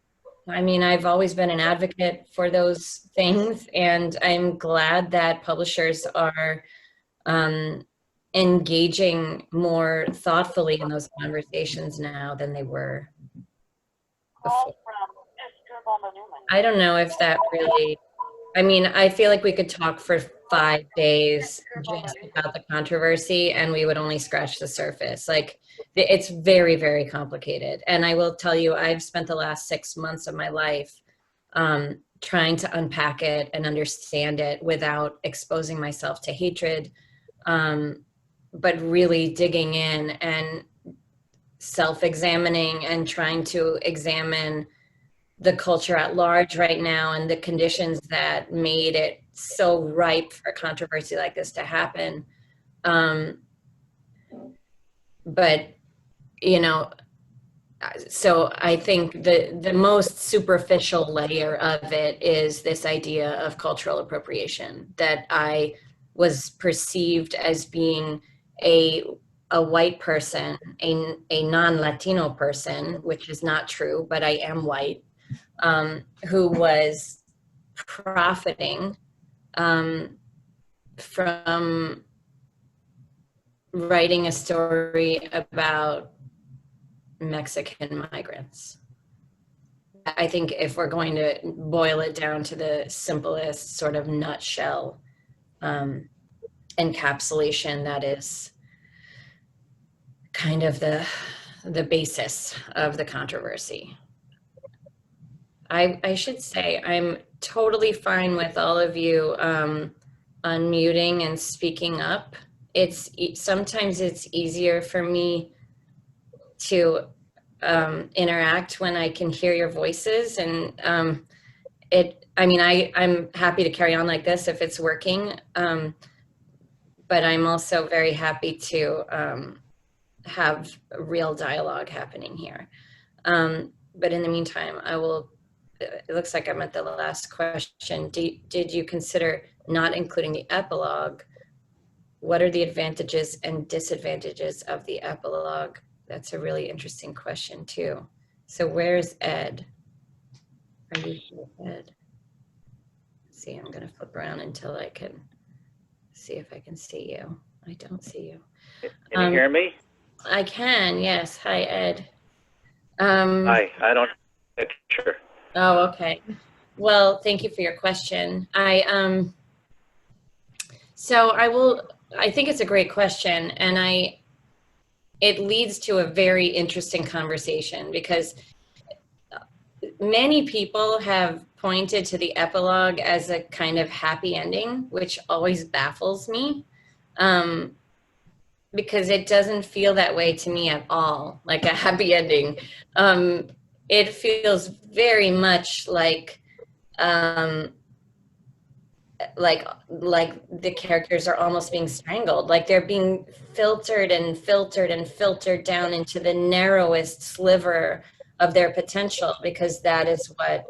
I mean, I've always been an advocate for those things, and I'm glad that publishers are engaging more thoughtfully in those conversations now than they were before. I don't know if that really, I mean, I feel like we could talk for 5 days just about the controversy and we would only scratch the surface. Like, it's very, very complicated. And I will tell you, I've spent the last 6 months of my life trying to unpack it and understand it without exposing myself to hatred, but really digging in and self-examining and trying to examine the culture at large right now and the conditions that made it so ripe for controversy like this to happen. But, you know, so I think the most superficial layer of it is this idea of cultural appropriation, that I was perceived as being a white person, a non-Latino person, which is not true, but I am white, who was profiting from writing a story about Mexican migrants. I think if we're going to boil it down to the simplest sort of nutshell encapsulation, that is kind of the basis of the controversy. I should say I'm totally fine with all of you unmuting and speaking up. Sometimes it's easier for me to interact when I can hear your voices, and I mean, I'm happy to carry on like this if it's working, but I'm also very happy to have a real dialogue happening here. But in the meantime, it looks like I'm at the last question. Did you consider not including the epilogue? What are the advantages and disadvantages of the epilogue? That's a really interesting question too. So where's Ed? Are you here, Ed? Let's see, I'm gonna flip around until I can see if I can see you. I don't see you. Can you hear me? I can, yes. Hi, Ed. Hi, I don't sure. Oh, okay. Well, thank you for your question. I think it's a great question, and it leads to a very interesting conversation, because many people have pointed to the epilogue as a kind of happy ending, which always baffles me, because it doesn't feel that way to me at all, like a happy ending. It feels very much like the characters are almost being strangled, like they're being filtered and filtered and filtered down into the narrowest sliver of their potential, because that is what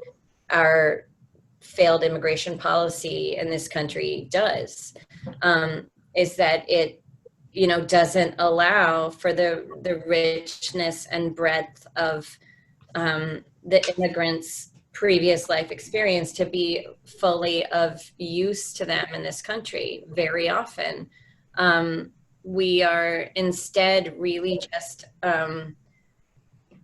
our failed immigration policy in this country does, is that it, you know, doesn't allow for the richness and breadth of the immigrants' previous life experience to be fully of use to them in this country. Very often, we are instead really just,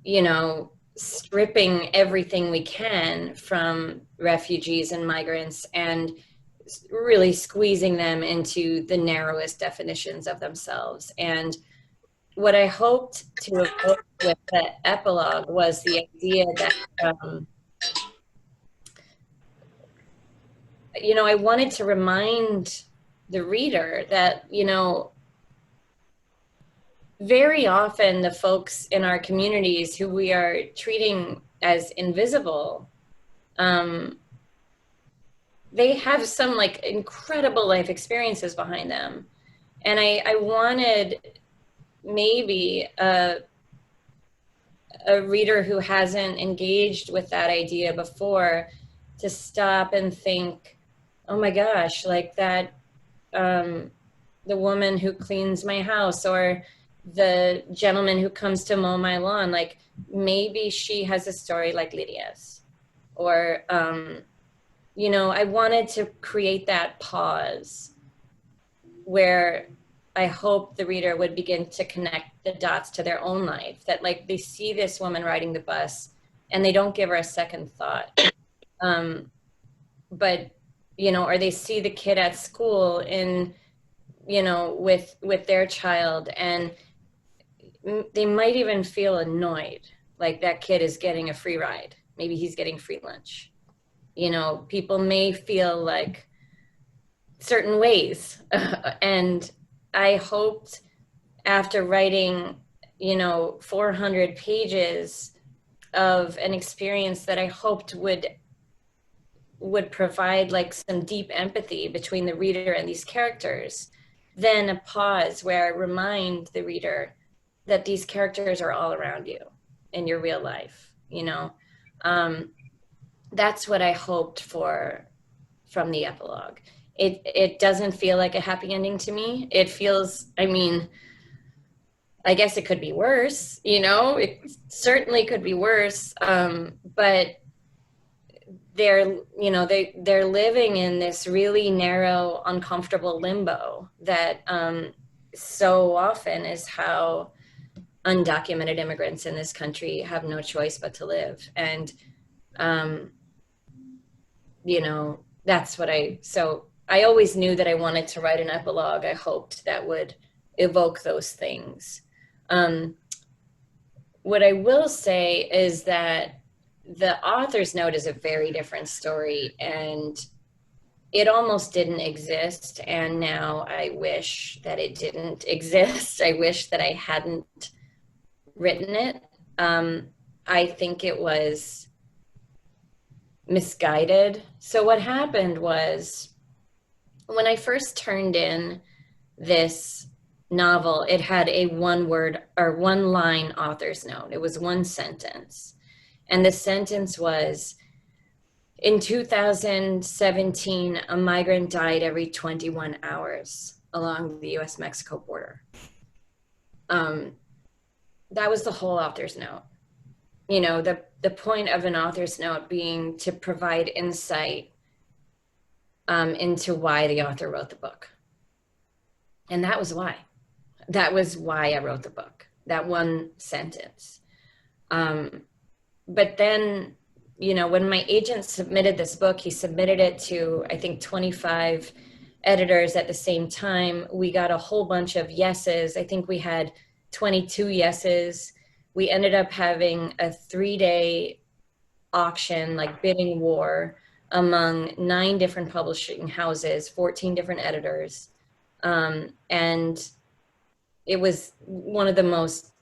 you know, stripping everything we can from refugees and migrants and really squeezing them into the narrowest definitions of themselves. And what I hoped to evoke with the epilogue was the idea that, you know, I wanted to remind the reader that, you know, very often the folks in our communities who we are treating as invisible, they have some like incredible life experiences behind them. And I wanted maybe a reader who hasn't engaged with that idea before to stop and think, oh my gosh, like that, the woman who cleans my house or the gentleman who comes to mow my lawn, like maybe she has a story like Lydia's. Or, you know, I wanted to create that pause where I hope the reader would begin to connect the dots to their own life, that like they see this woman riding the bus and they don't give her a second thought. But, you know, or they see the kid at school in, you know, with their child, and they might even feel annoyed, like that kid is getting a free ride. Maybe he's getting free lunch. You know, people may feel like certain ways. And I hoped after writing, you know, 400 pages of an experience that I hoped would provide like some deep empathy between the reader and these characters, then a pause where I remind the reader that these characters are all around you in your real life, you know. That's what I hoped for from the epilogue. It doesn't feel like a happy ending to me. It feels, I mean, I guess it could be worse, you know, it certainly could be worse. But they're, you know, they're living in this really narrow, uncomfortable limbo that so often is how undocumented immigrants in this country have no choice but to live. And, you know, that's what so I always knew that I wanted to write an epilogue. I hoped that would evoke those things. What I will say is that the author's note is a very different story, and it almost didn't exist. And now I wish that it didn't exist. I wish that I hadn't written it. I think it was misguided. So what happened was, when I first turned in this novel, it had a one-line author's note. It was one sentence. And the sentence was, in 2017, a migrant died every 21 hours along the US-Mexico border. That was the whole author's note. You know, the point of an author's note being to provide insight into why the author wrote the book. And that was why. That was why I wrote the book, that one sentence. But then, you know, when my agent submitted this book, he submitted it to, I think, 25 editors at the same time. We got a whole bunch of yeses. I think we had 22 yeses. We ended up having a 3-day auction, like bidding war, among 9 different publishing houses, 14 different editors. And it was one of the most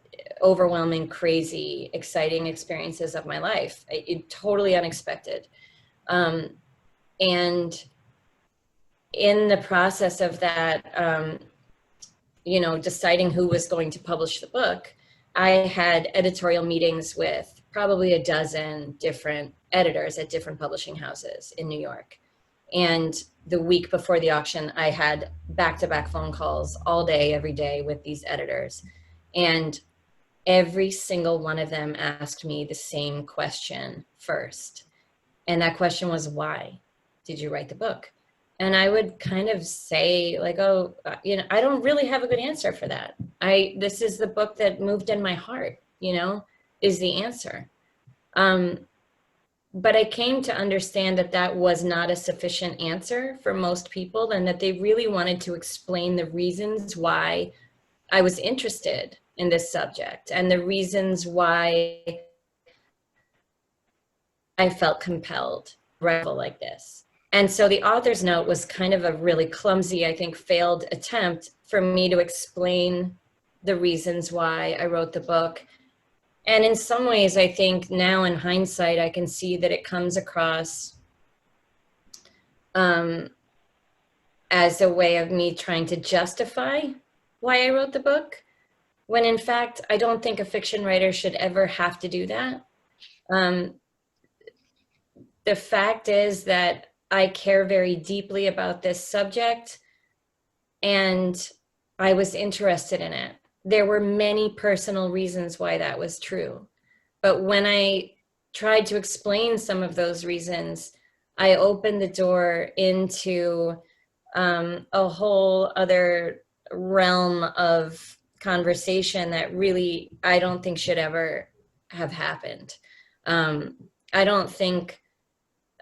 overwhelming, crazy, exciting experiences of my life. It totally unexpected. And in the process of that, you know, deciding who was going to publish the book, I had editorial meetings with probably a dozen different editors at different publishing houses in New York. And the week before the auction, I had back-to-back phone calls all day, every day with these editors. And every single one of them asked me the same question first. And that question was, why did you write the book? And I would kind of say like, oh, you know, I don't really have a good answer for that. This is the book that moved in my heart, you know, is the answer. But I came to understand that that was not a sufficient answer for most people, and that they really wanted to explain the reasons why I was interested in this subject and the reasons why I felt compelled to write a novel like this. And so the author's note was kind of a really clumsy, I think, failed attempt for me to explain the reasons why I wrote the book. And in some ways, I think now in hindsight, I can see that it comes across as a way of me trying to justify why I wrote the book, when in fact, I don't think a fiction writer should ever have to do that. The fact is that I care very deeply about this subject and I was interested in it. There were many personal reasons why that was true. But when I tried to explain some of those reasons, I opened the door into a whole other realm of conversation that really I don't think should ever have happened. I don't think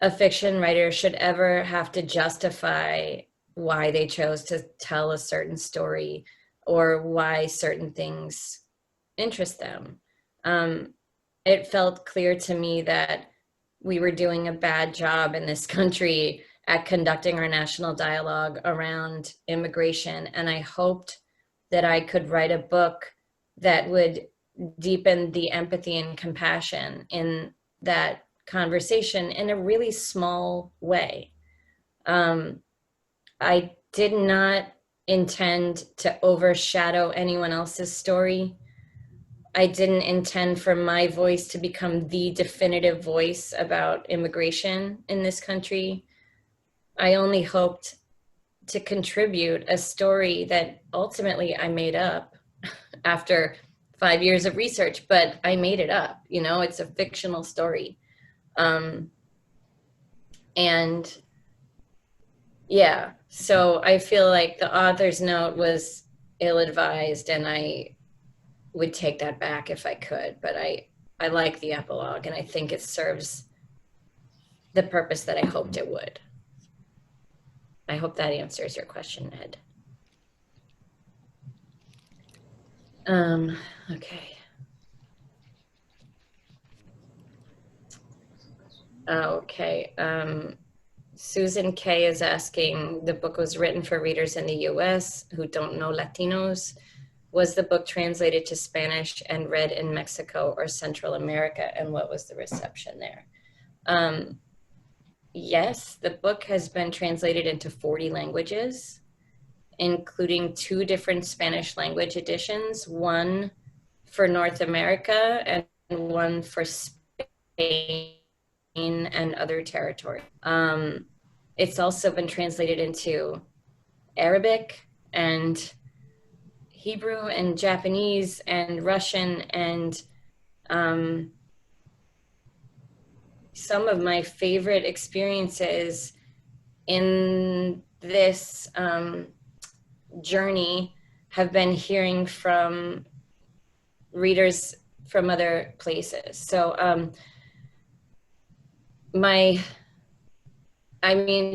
a fiction writer should ever have to justify why they chose to tell a certain story or why certain things interest them. It felt clear to me that we were doing a bad job in this country at conducting our national dialogue around immigration. And I hoped that I could write a book that would deepen the empathy and compassion in that conversation in a really small way. I did not intend to overshadow anyone else's story. I didn't intend for my voice to become the definitive voice about immigration in this country. I only hoped to contribute a story that ultimately I made up after 5 years of research, but I made it up, you know, it's a fictional story. And yeah, so I feel like the author's note was ill-advised and I would take that back if I could, but I like the epilogue and I think it serves the purpose that I hoped it would. I hope that answers your question, Ed. Okay. Okay. Susan K is asking, the book was written for readers in the US who don't know Latinos. Was the book translated to Spanish and read in Mexico or Central America? And what was the reception there? Yes, the book has been translated into 40 languages, including 2 different Spanish language editions, one for North America and one for Spain and other territory. It's also been translated into Arabic and Hebrew and Japanese and Russian and some of my favorite experiences in this journey have been hearing from readers from other places. So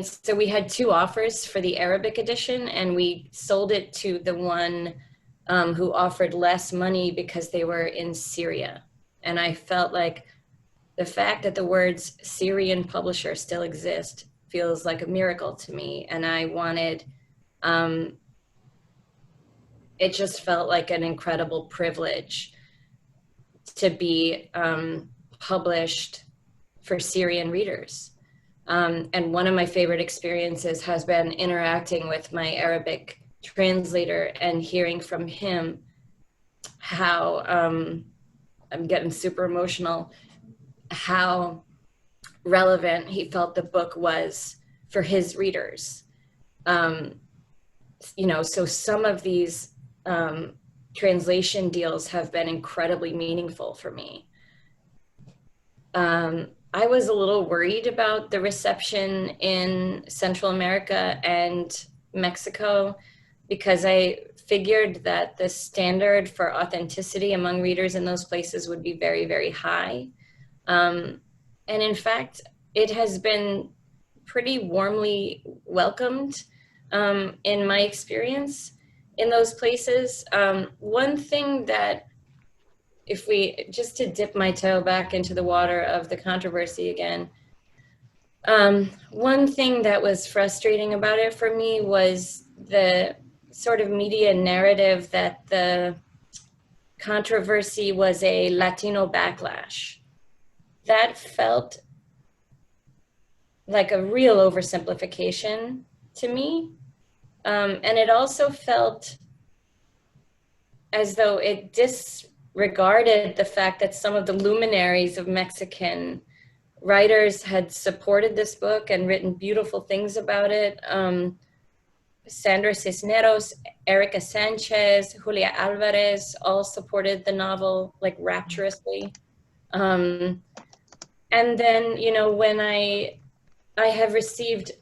so we had 2 offers for the Arabic edition and we sold it to the one who offered less money because they were in Syria. And I felt like the fact that the words Syrian publisher still exist feels like a miracle to me. And I wanted, it just felt like an incredible privilege to be published for Syrian readers. And one of my favorite experiences has been interacting with my Arabic translator and hearing from him how, I'm getting super emotional, how relevant he felt the book was for his readers. You know, so some of these translation deals have been incredibly meaningful for me. I was a little worried about the reception in Central America and Mexico because I figured that the standard for authenticity among readers in those places would be very, very high. And in fact, it has been pretty warmly welcomed in my experience. in those places. One thing that, if we, just to dip my toe back into the water of the controversy again, one thing that was frustrating about it for me was the sort of media narrative that the controversy was a Latino backlash. That felt like a real oversimplification to me. And it also felt as though it disregarded the fact that some of the luminaries of Mexican writers had supported this book and written beautiful things about it. Sandra Cisneros, Erica Sanchez, Julia Alvarez all supported the novel like rapturously. And then, you know, when I have received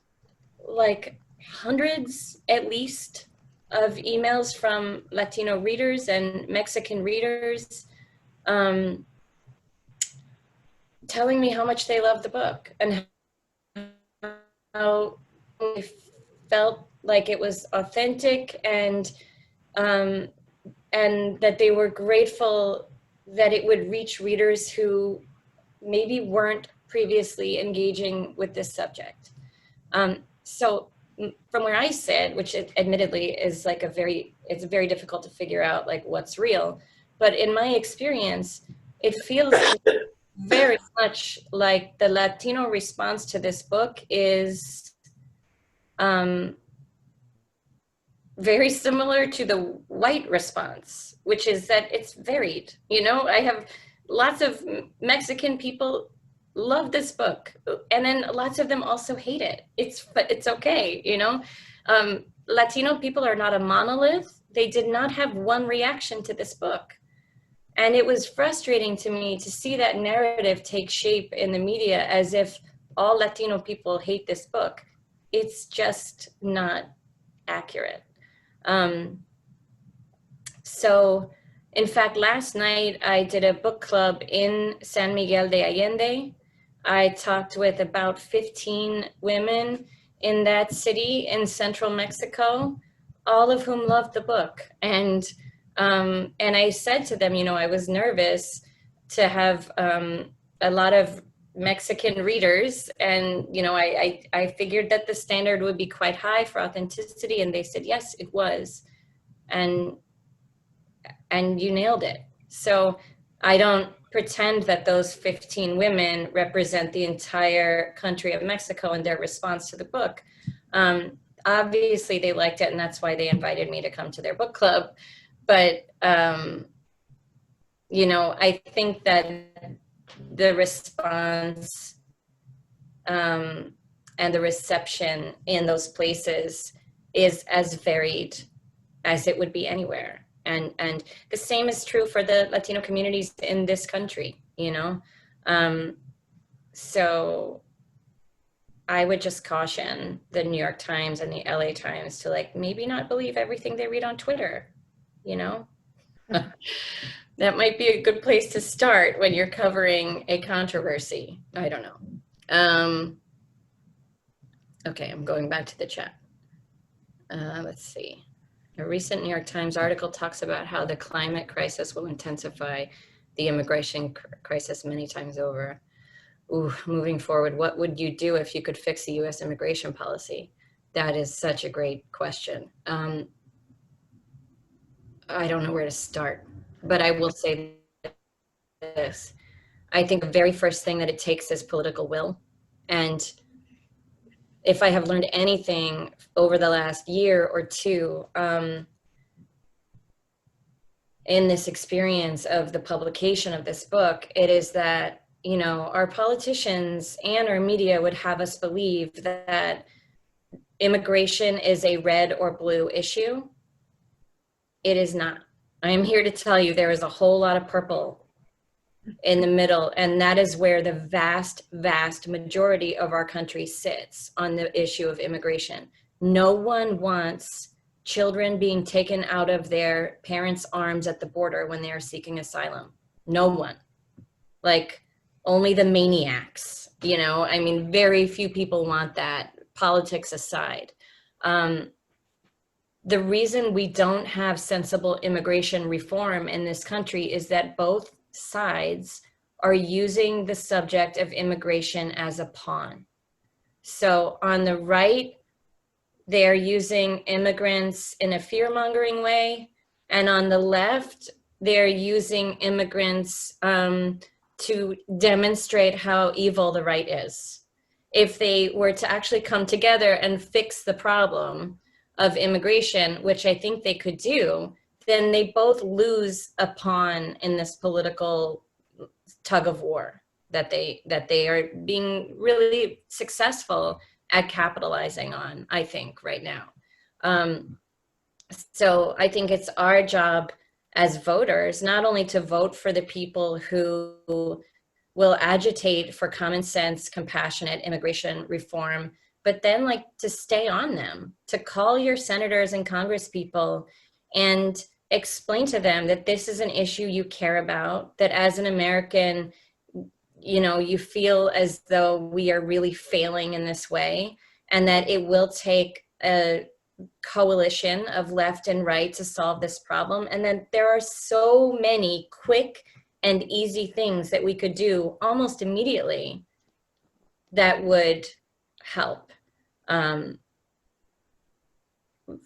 like hundreds at least of emails from Latino readers and Mexican readers telling me how much they love the book and how they felt like it was authentic and that they were grateful that it would reach readers who maybe weren't previously engaging with this subject. So from where I sit, which admittedly is like it's very difficult to figure out like what's real, but in my experience, it feels very much like the Latino response to this book is very similar to the white response, which is that it's varied. You know, I have lots of Mexican people love this book, and then lots of them also hate it. But it's okay, you know. Latino people are not a monolith. They did not have one reaction to this book. And it was frustrating to me to see that narrative take shape in the media as if all Latino people hate this book. It's just not accurate. So, in fact, last night I did a book club in San Miguel de Allende. I talked with about 15 women in that city in central Mexico, all of whom loved the book. And I said to them, you know, I was nervous to have a lot of Mexican readers, and you know, I figured that the standard would be quite high for authenticity, and they said yes, it was, and you nailed it. So I don't pretend that those 15 women represent the entire country of Mexico in their response to the book. Obviously they liked it, and that's why they invited me to come to their book club. But you know, I think that the response and the reception in those places is as varied as it would be anywhere. And the same is true for the Latino communities in this country, you know? So I would just caution the New York Times and the LA Times to like maybe not believe everything they read on Twitter, you know? That might be a good place to start when you're covering a controversy. I don't know. Okay, I'm going back to the chat. Let's see. A recent New York Times article talks about how the climate crisis will intensify the immigration crisis many times over. Ooh, moving forward, what would you do if you could fix the US immigration policy? That is such a great question. I don't know where to start, but I will say this. I think the very first thing that it takes is political will. And if I have learned anything over the last year or two in this experience of the publication of this book, it is that, you know, our politicians and our media would have us believe that immigration is a red or blue issue. It is not. I am here to tell you there is a whole lot of purple in the middle, and that is where the vast, vast majority of our country sits on the issue of immigration. No one wants children being taken out of their parents' arms at the border when they are seeking asylum. No one. Like, only the maniacs, you know? I mean, very few people want that, politics aside. the reason we don't have sensible immigration reform in this country is that both sides are using the subject of immigration as a pawn. So on the right, they're using immigrants in a fear-mongering way, and on the left, they're using immigrants to demonstrate how evil the right is. If they were to actually come together and fix the problem of immigration, which I think they could do, then they both lose a pawn in this political tug of war that they are being really successful at capitalizing on, I think, right now. So I think it's our job as voters, not only to vote for the people who will agitate for common sense, compassionate immigration reform, but then like to stay on them, to call your senators and congresspeople and explain to them that this is an issue you care about, that as an American, you know, you feel as though we are really failing in this way, and that it will take a coalition of left and right to solve this problem. And then there are so many quick and easy things that we could do almost immediately that would help.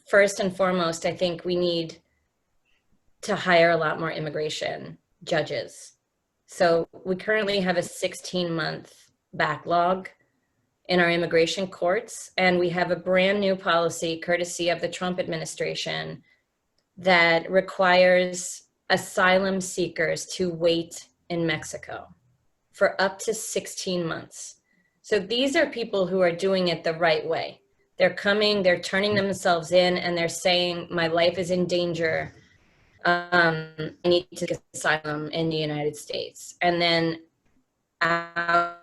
First and foremost, I think we need to hire a lot more immigration judges. So we currently have a 16-month backlog in our immigration courts, and we have a brand new policy courtesy of the Trump administration that requires asylum seekers to wait in Mexico for up to 16 months. So these are people who are doing it the right way. They're coming, they're turning themselves in, and they're saying, my life is in danger. I need to get asylum in the United States. And then our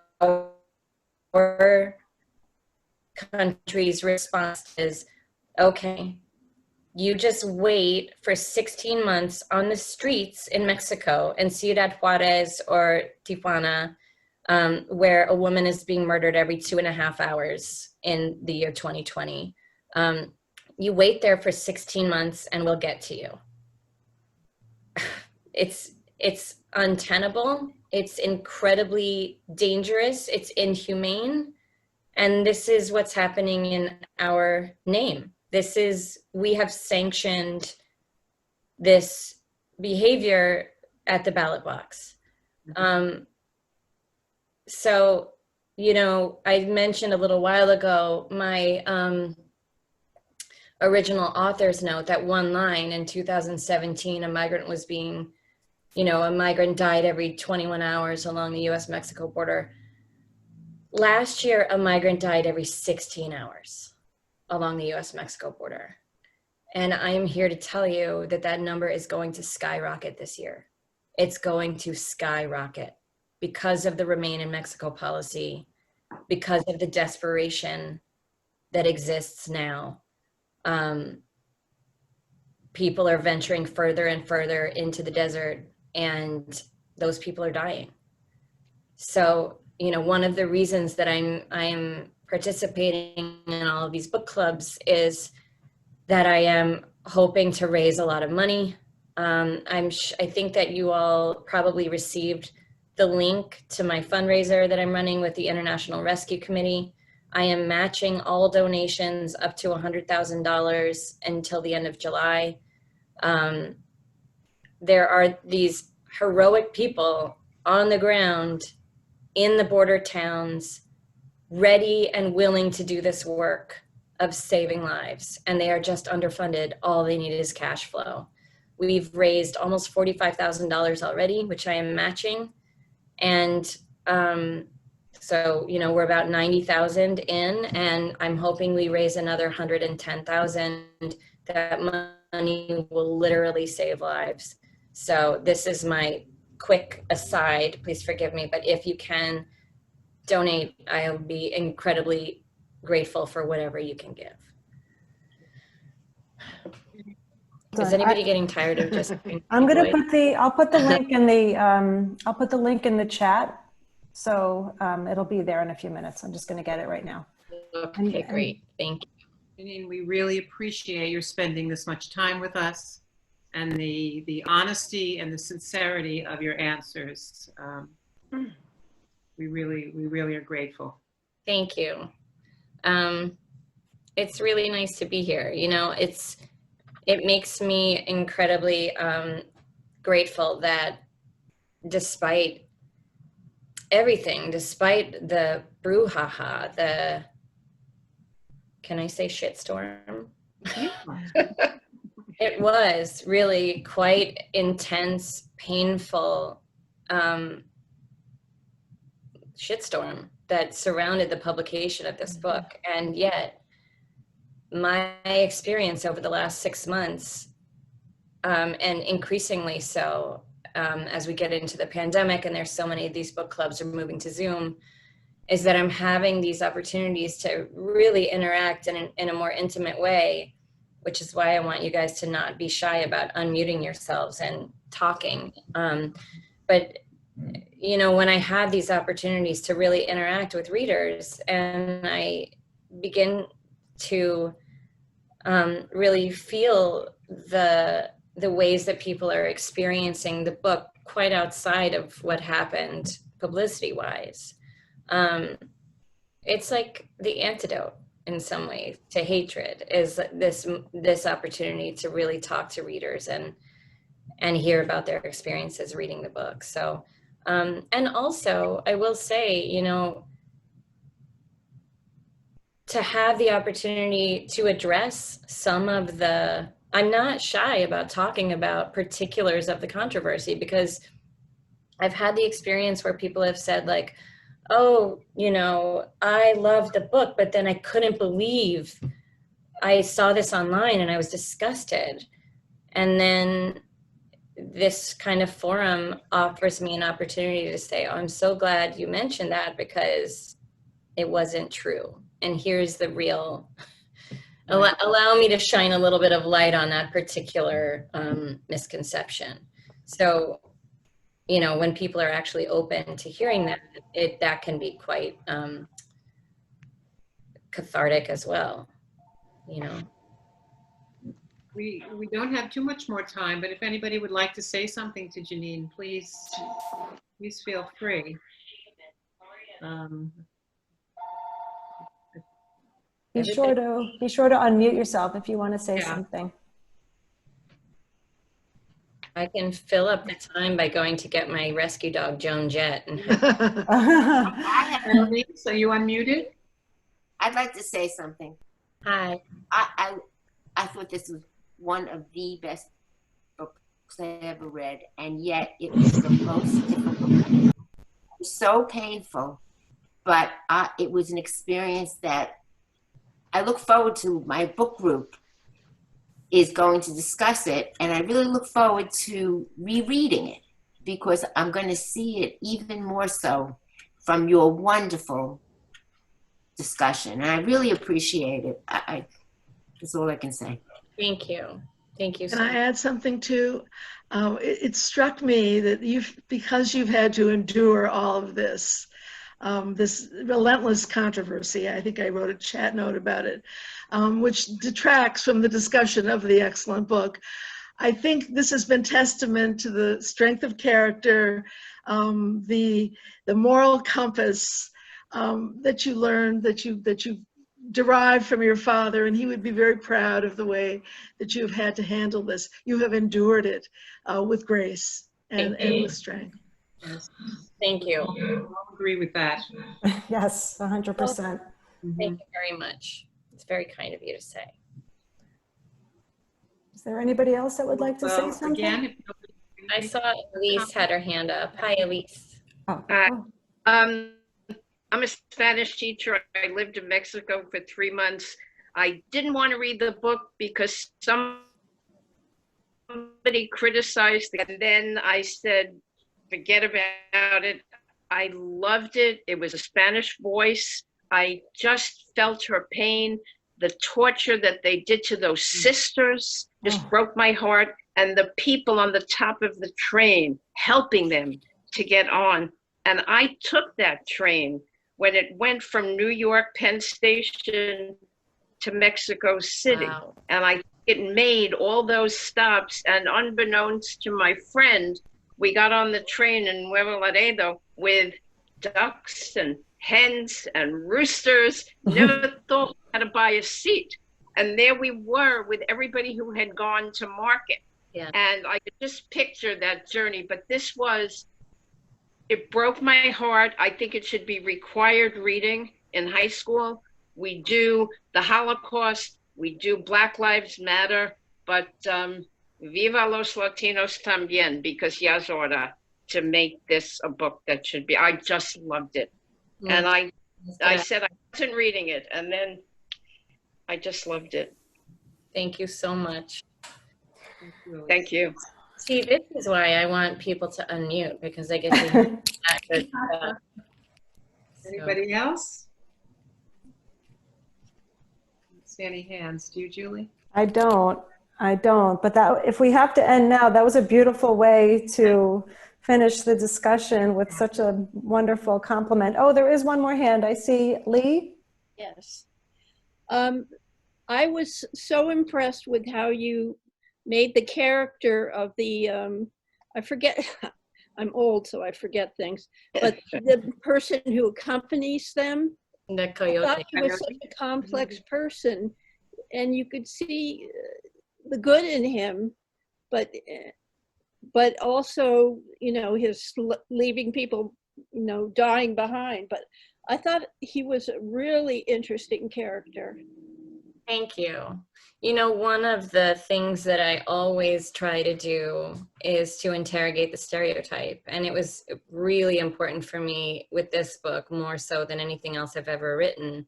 country's response is, okay, you just wait for 16 months on the streets in Mexico, in Ciudad Juarez or Tijuana, where a woman is being murdered every 2.5 hours in the year 2020. You wait there for 16 months and we'll get to you. It's untenable. It's incredibly dangerous. It's inhumane. And this is what's happening in our name. We have sanctioned this behavior at the ballot box. So, you know, I mentioned a little while ago my original author's note, that one line in 2017, a migrant died every 21 hours along the US-Mexico border. Last year, a migrant died every 16 hours along the US-Mexico border. And I'm here to tell you that that number is going to skyrocket this year. It's going to skyrocket because of the Remain in Mexico policy, because of the desperation that exists now. People are venturing further and further into the desert, and those people are dying. So, you know, one of the reasons that I'm participating in all of these book clubs is that I am hoping to raise a lot of money. I think that you all probably received the link to my fundraiser that I'm running with the International Rescue Committee. I am matching all donations up to $100,000 until the end of July. There are these heroic people on the ground in the border towns, ready and willing to do this work of saving lives, and they are just underfunded. All they need is cash flow. We've raised almost $45,000 already, which I am matching. And so, you know, we're about 90,000 in, and I'm hoping we raise another 110,000. That money will literally save lives. So this is my quick aside, please forgive me, but if you can donate, I'll be incredibly grateful for whatever you can give. Is anybody getting tired of just? I'm going to I'll put the link in the chat. So it'll be there in a few minutes. I'm just going to get it right now. Okay, great. Thank you. Jeanine, we really appreciate your spending this much time with us and the honesty and the sincerity of your answers. We really are grateful. Thank you. It's really nice to be here. You know, it makes me incredibly grateful that despite everything, despite the brouhaha, can I say shitstorm? It was really quite intense, painful shitstorm that surrounded the publication of this book. And yet my experience over the last 6 months, and increasingly so as we get into the pandemic and there's so many of these book clubs are moving to Zoom, is that I'm having these opportunities to really interact in a more intimate way, which is why I want you guys to not be shy about unmuting yourselves and talking. But you know, when I had these opportunities to really interact with readers and I begin to really feel the ways that people are experiencing the book quite outside of what happened publicity-wise, it's like the antidote in some way to hatred is this opportunity to really talk to readers and hear about their experiences reading the book. So and also I will say, you know, to have the opportunity to address some of I'm not shy about talking about particulars of the controversy, because I've had the experience where people have said like, oh, you know, I love the book, but then I couldn't believe I saw this online and I was disgusted. And then this kind of forum offers me an opportunity to say, oh, I'm so glad you mentioned that because it wasn't true. And here's the real, allow me to shine a little bit of light on that particular misconception. So, you know, when people are actually open to hearing that, that can be quite cathartic as well, you know. We don't have too much more time, but if anybody would like to say something to Jeanine, please feel free. Be sure to unmute yourself if you want to say something. I can fill up the time by going to get my rescue dog, Joan Jett. Annalise, are you unmuted? I'd like to say something. Hi. I thought this was one of the best books I ever read, and yet it was the most difficult. It was so painful, but it was an experience that I look forward to. My book group is going to discuss it, and I really look forward to rereading it because I'm going to see it even more so from your wonderful discussion, and I really appreciate it. That's all I can say. Thank you. Thank you. Can I add something too? It struck me that because you've had to endure all of this, this relentless controversy, I think I wrote a chat note about it, which detracts from the discussion of the excellent book. I think this has been testament to the strength of character, the moral compass that you learned, that you derived from your father, and he would be very proud of the way that you've had to handle this. You have endured it with grace and with strength. Yes. Thank you. I agree with that. Yes, 100%. Thank you very much. It's very kind of you to say. Is there anybody else that would like to say something? Again, I saw Elise had her hand up. Hi, Elise. I'm a Spanish teacher. I lived in Mexico for 3 months. I didn't want to read the book because somebody criticized it. And then I said, forget about it. I loved it. It was a Spanish voice. I just felt her pain. The torture that they did to those sisters just broke my heart. And the people on the top of the train helping them to get on. And I took that train when it went from New York Penn Station to Mexico City. Wow. And it made all those stops. And unbeknownst to my friend, we got on the train in Nuevo Laredo with ducks and hens and roosters. Never thought we had to buy a seat. And there we were with everybody who had gone to market. Yeah. And I could just picture that journey. But it broke my heart. I think it should be required reading in high school. We do the Holocaust, we do Black Lives Matter, but Viva los Latinos también, because ya es hora to make this a book that should be. I just loved it. And I said I wasn't reading it, and then I just loved it. Thank you so much. Thank you. See, this is why I want people to unmute, because I get to hear that good stuff. Anybody else? I don't see any hands. Do you, Julie? I don't. But that, if we have to end now, that was a beautiful way to finish the discussion with such a wonderful compliment. Oh, there is one more hand. I see Lee. Yes. I was so impressed with how you made the character of the, I forget, I'm old, so I forget things, but the person who accompanies them, the I coyote. thought he was such a complex person, and you could see the good in him, but also, you know, his leaving people, you know, dying behind. But I thought he was a really interesting character. Thank you. You know, one of the things that I always try to do is to interrogate the stereotype. And it was really important for me with this book, more so than anything else I've ever written.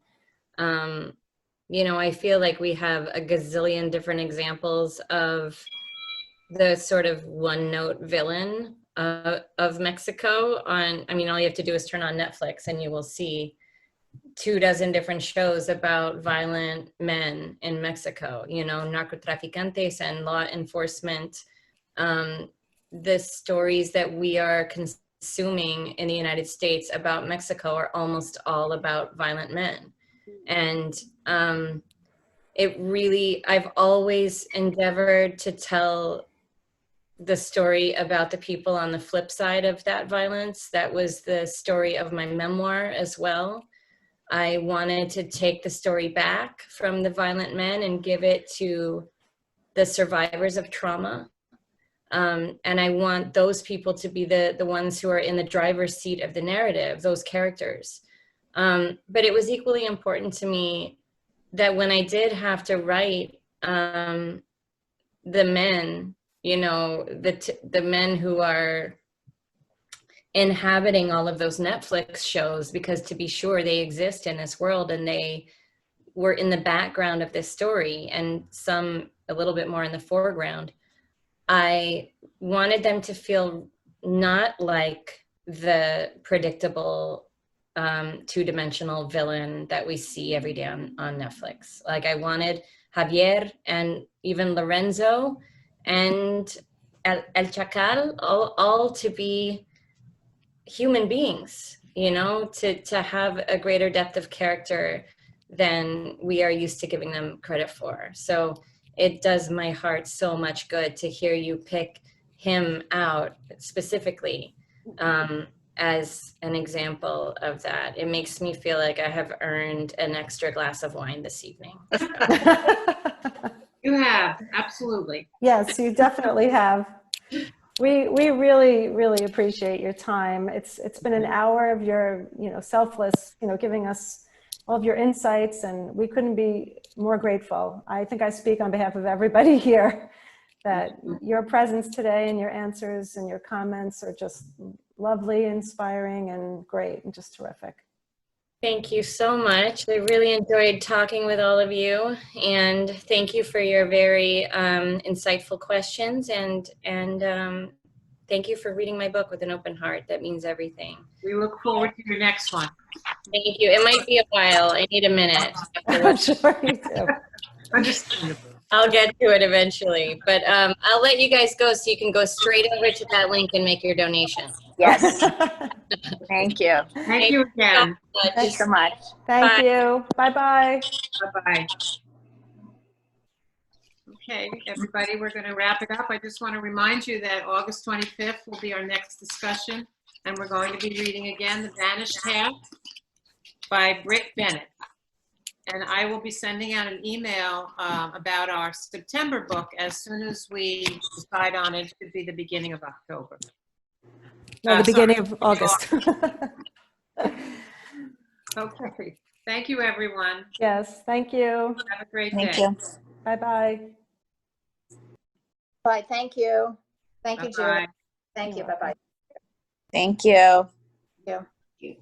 You know, I feel like we have a gazillion different examples of the sort of one-note villain of Mexico on, I mean, all you have to do is turn on Netflix and you will see 24 different shows about violent men in Mexico, you know, narcotraficantes and law enforcement. The stories that we are consuming in the United States about Mexico are almost all about violent men. And it really, I've always endeavored to tell the story about the people on the flip side of that violence. That was the story of my memoir as well. I wanted to take the story back from the violent men and give it to the survivors of trauma. And I want those people to be the ones who are in the driver's seat of the narrative, those characters. But it was equally important to me that when I did have to write the men, you know, the men who are inhabiting all of those Netflix shows, because to be sure they exist in this world and they were in the background of this story and some a little bit more in the foreground. I wanted them to feel not like the predictable two-dimensional villain that we see every day on Netflix. Like I wanted Javier and even Lorenzo and El Chacal all to be human beings, you know, to have a greater depth of character than we are used to giving them credit for. So it does my heart so much good to hear you pick him out specifically as an example of that. It makes me feel like I have earned an extra glass of wine this evening. You have, absolutely. Yes, you definitely have. We really, really appreciate your time. It's been an hour of your, you know, selfless, you know, giving us all of your insights, and we couldn't be more grateful. I think I speak on behalf of everybody here that your presence today and your answers and your comments are just lovely, inspiring, and great, and just terrific. Thank you so much. I really enjoyed talking with all of you, and thank you for your very insightful questions, and thank you for reading my book with an open heart. That means everything. We look forward to your next one. Thank you. It might be a while. I need a minute. I'm sure you do. Understandable. I'll get to it eventually, but I'll let you guys go so you can go straight over to that link and make your donation. Yes. Thank you. Thank you again. Thank you so much. Thank you. Bye-bye. Bye-bye. Okay, everybody, we're going to wrap it up. I just want to remind you that August 25th will be our next discussion, and we're going to be reading again The Vanished Half by Britt Bennett. And I will be sending out an email about our September book as soon as we decide on it. It should be the beginning of October. No, the beginning of August. Okay. Thank you, everyone. Yes, thank you. Have a great Thank day. you. Bye-bye. Bye, thank you. Thank you, Bye-bye. Julie. Thank you, bye-bye. Thank you. Thank you.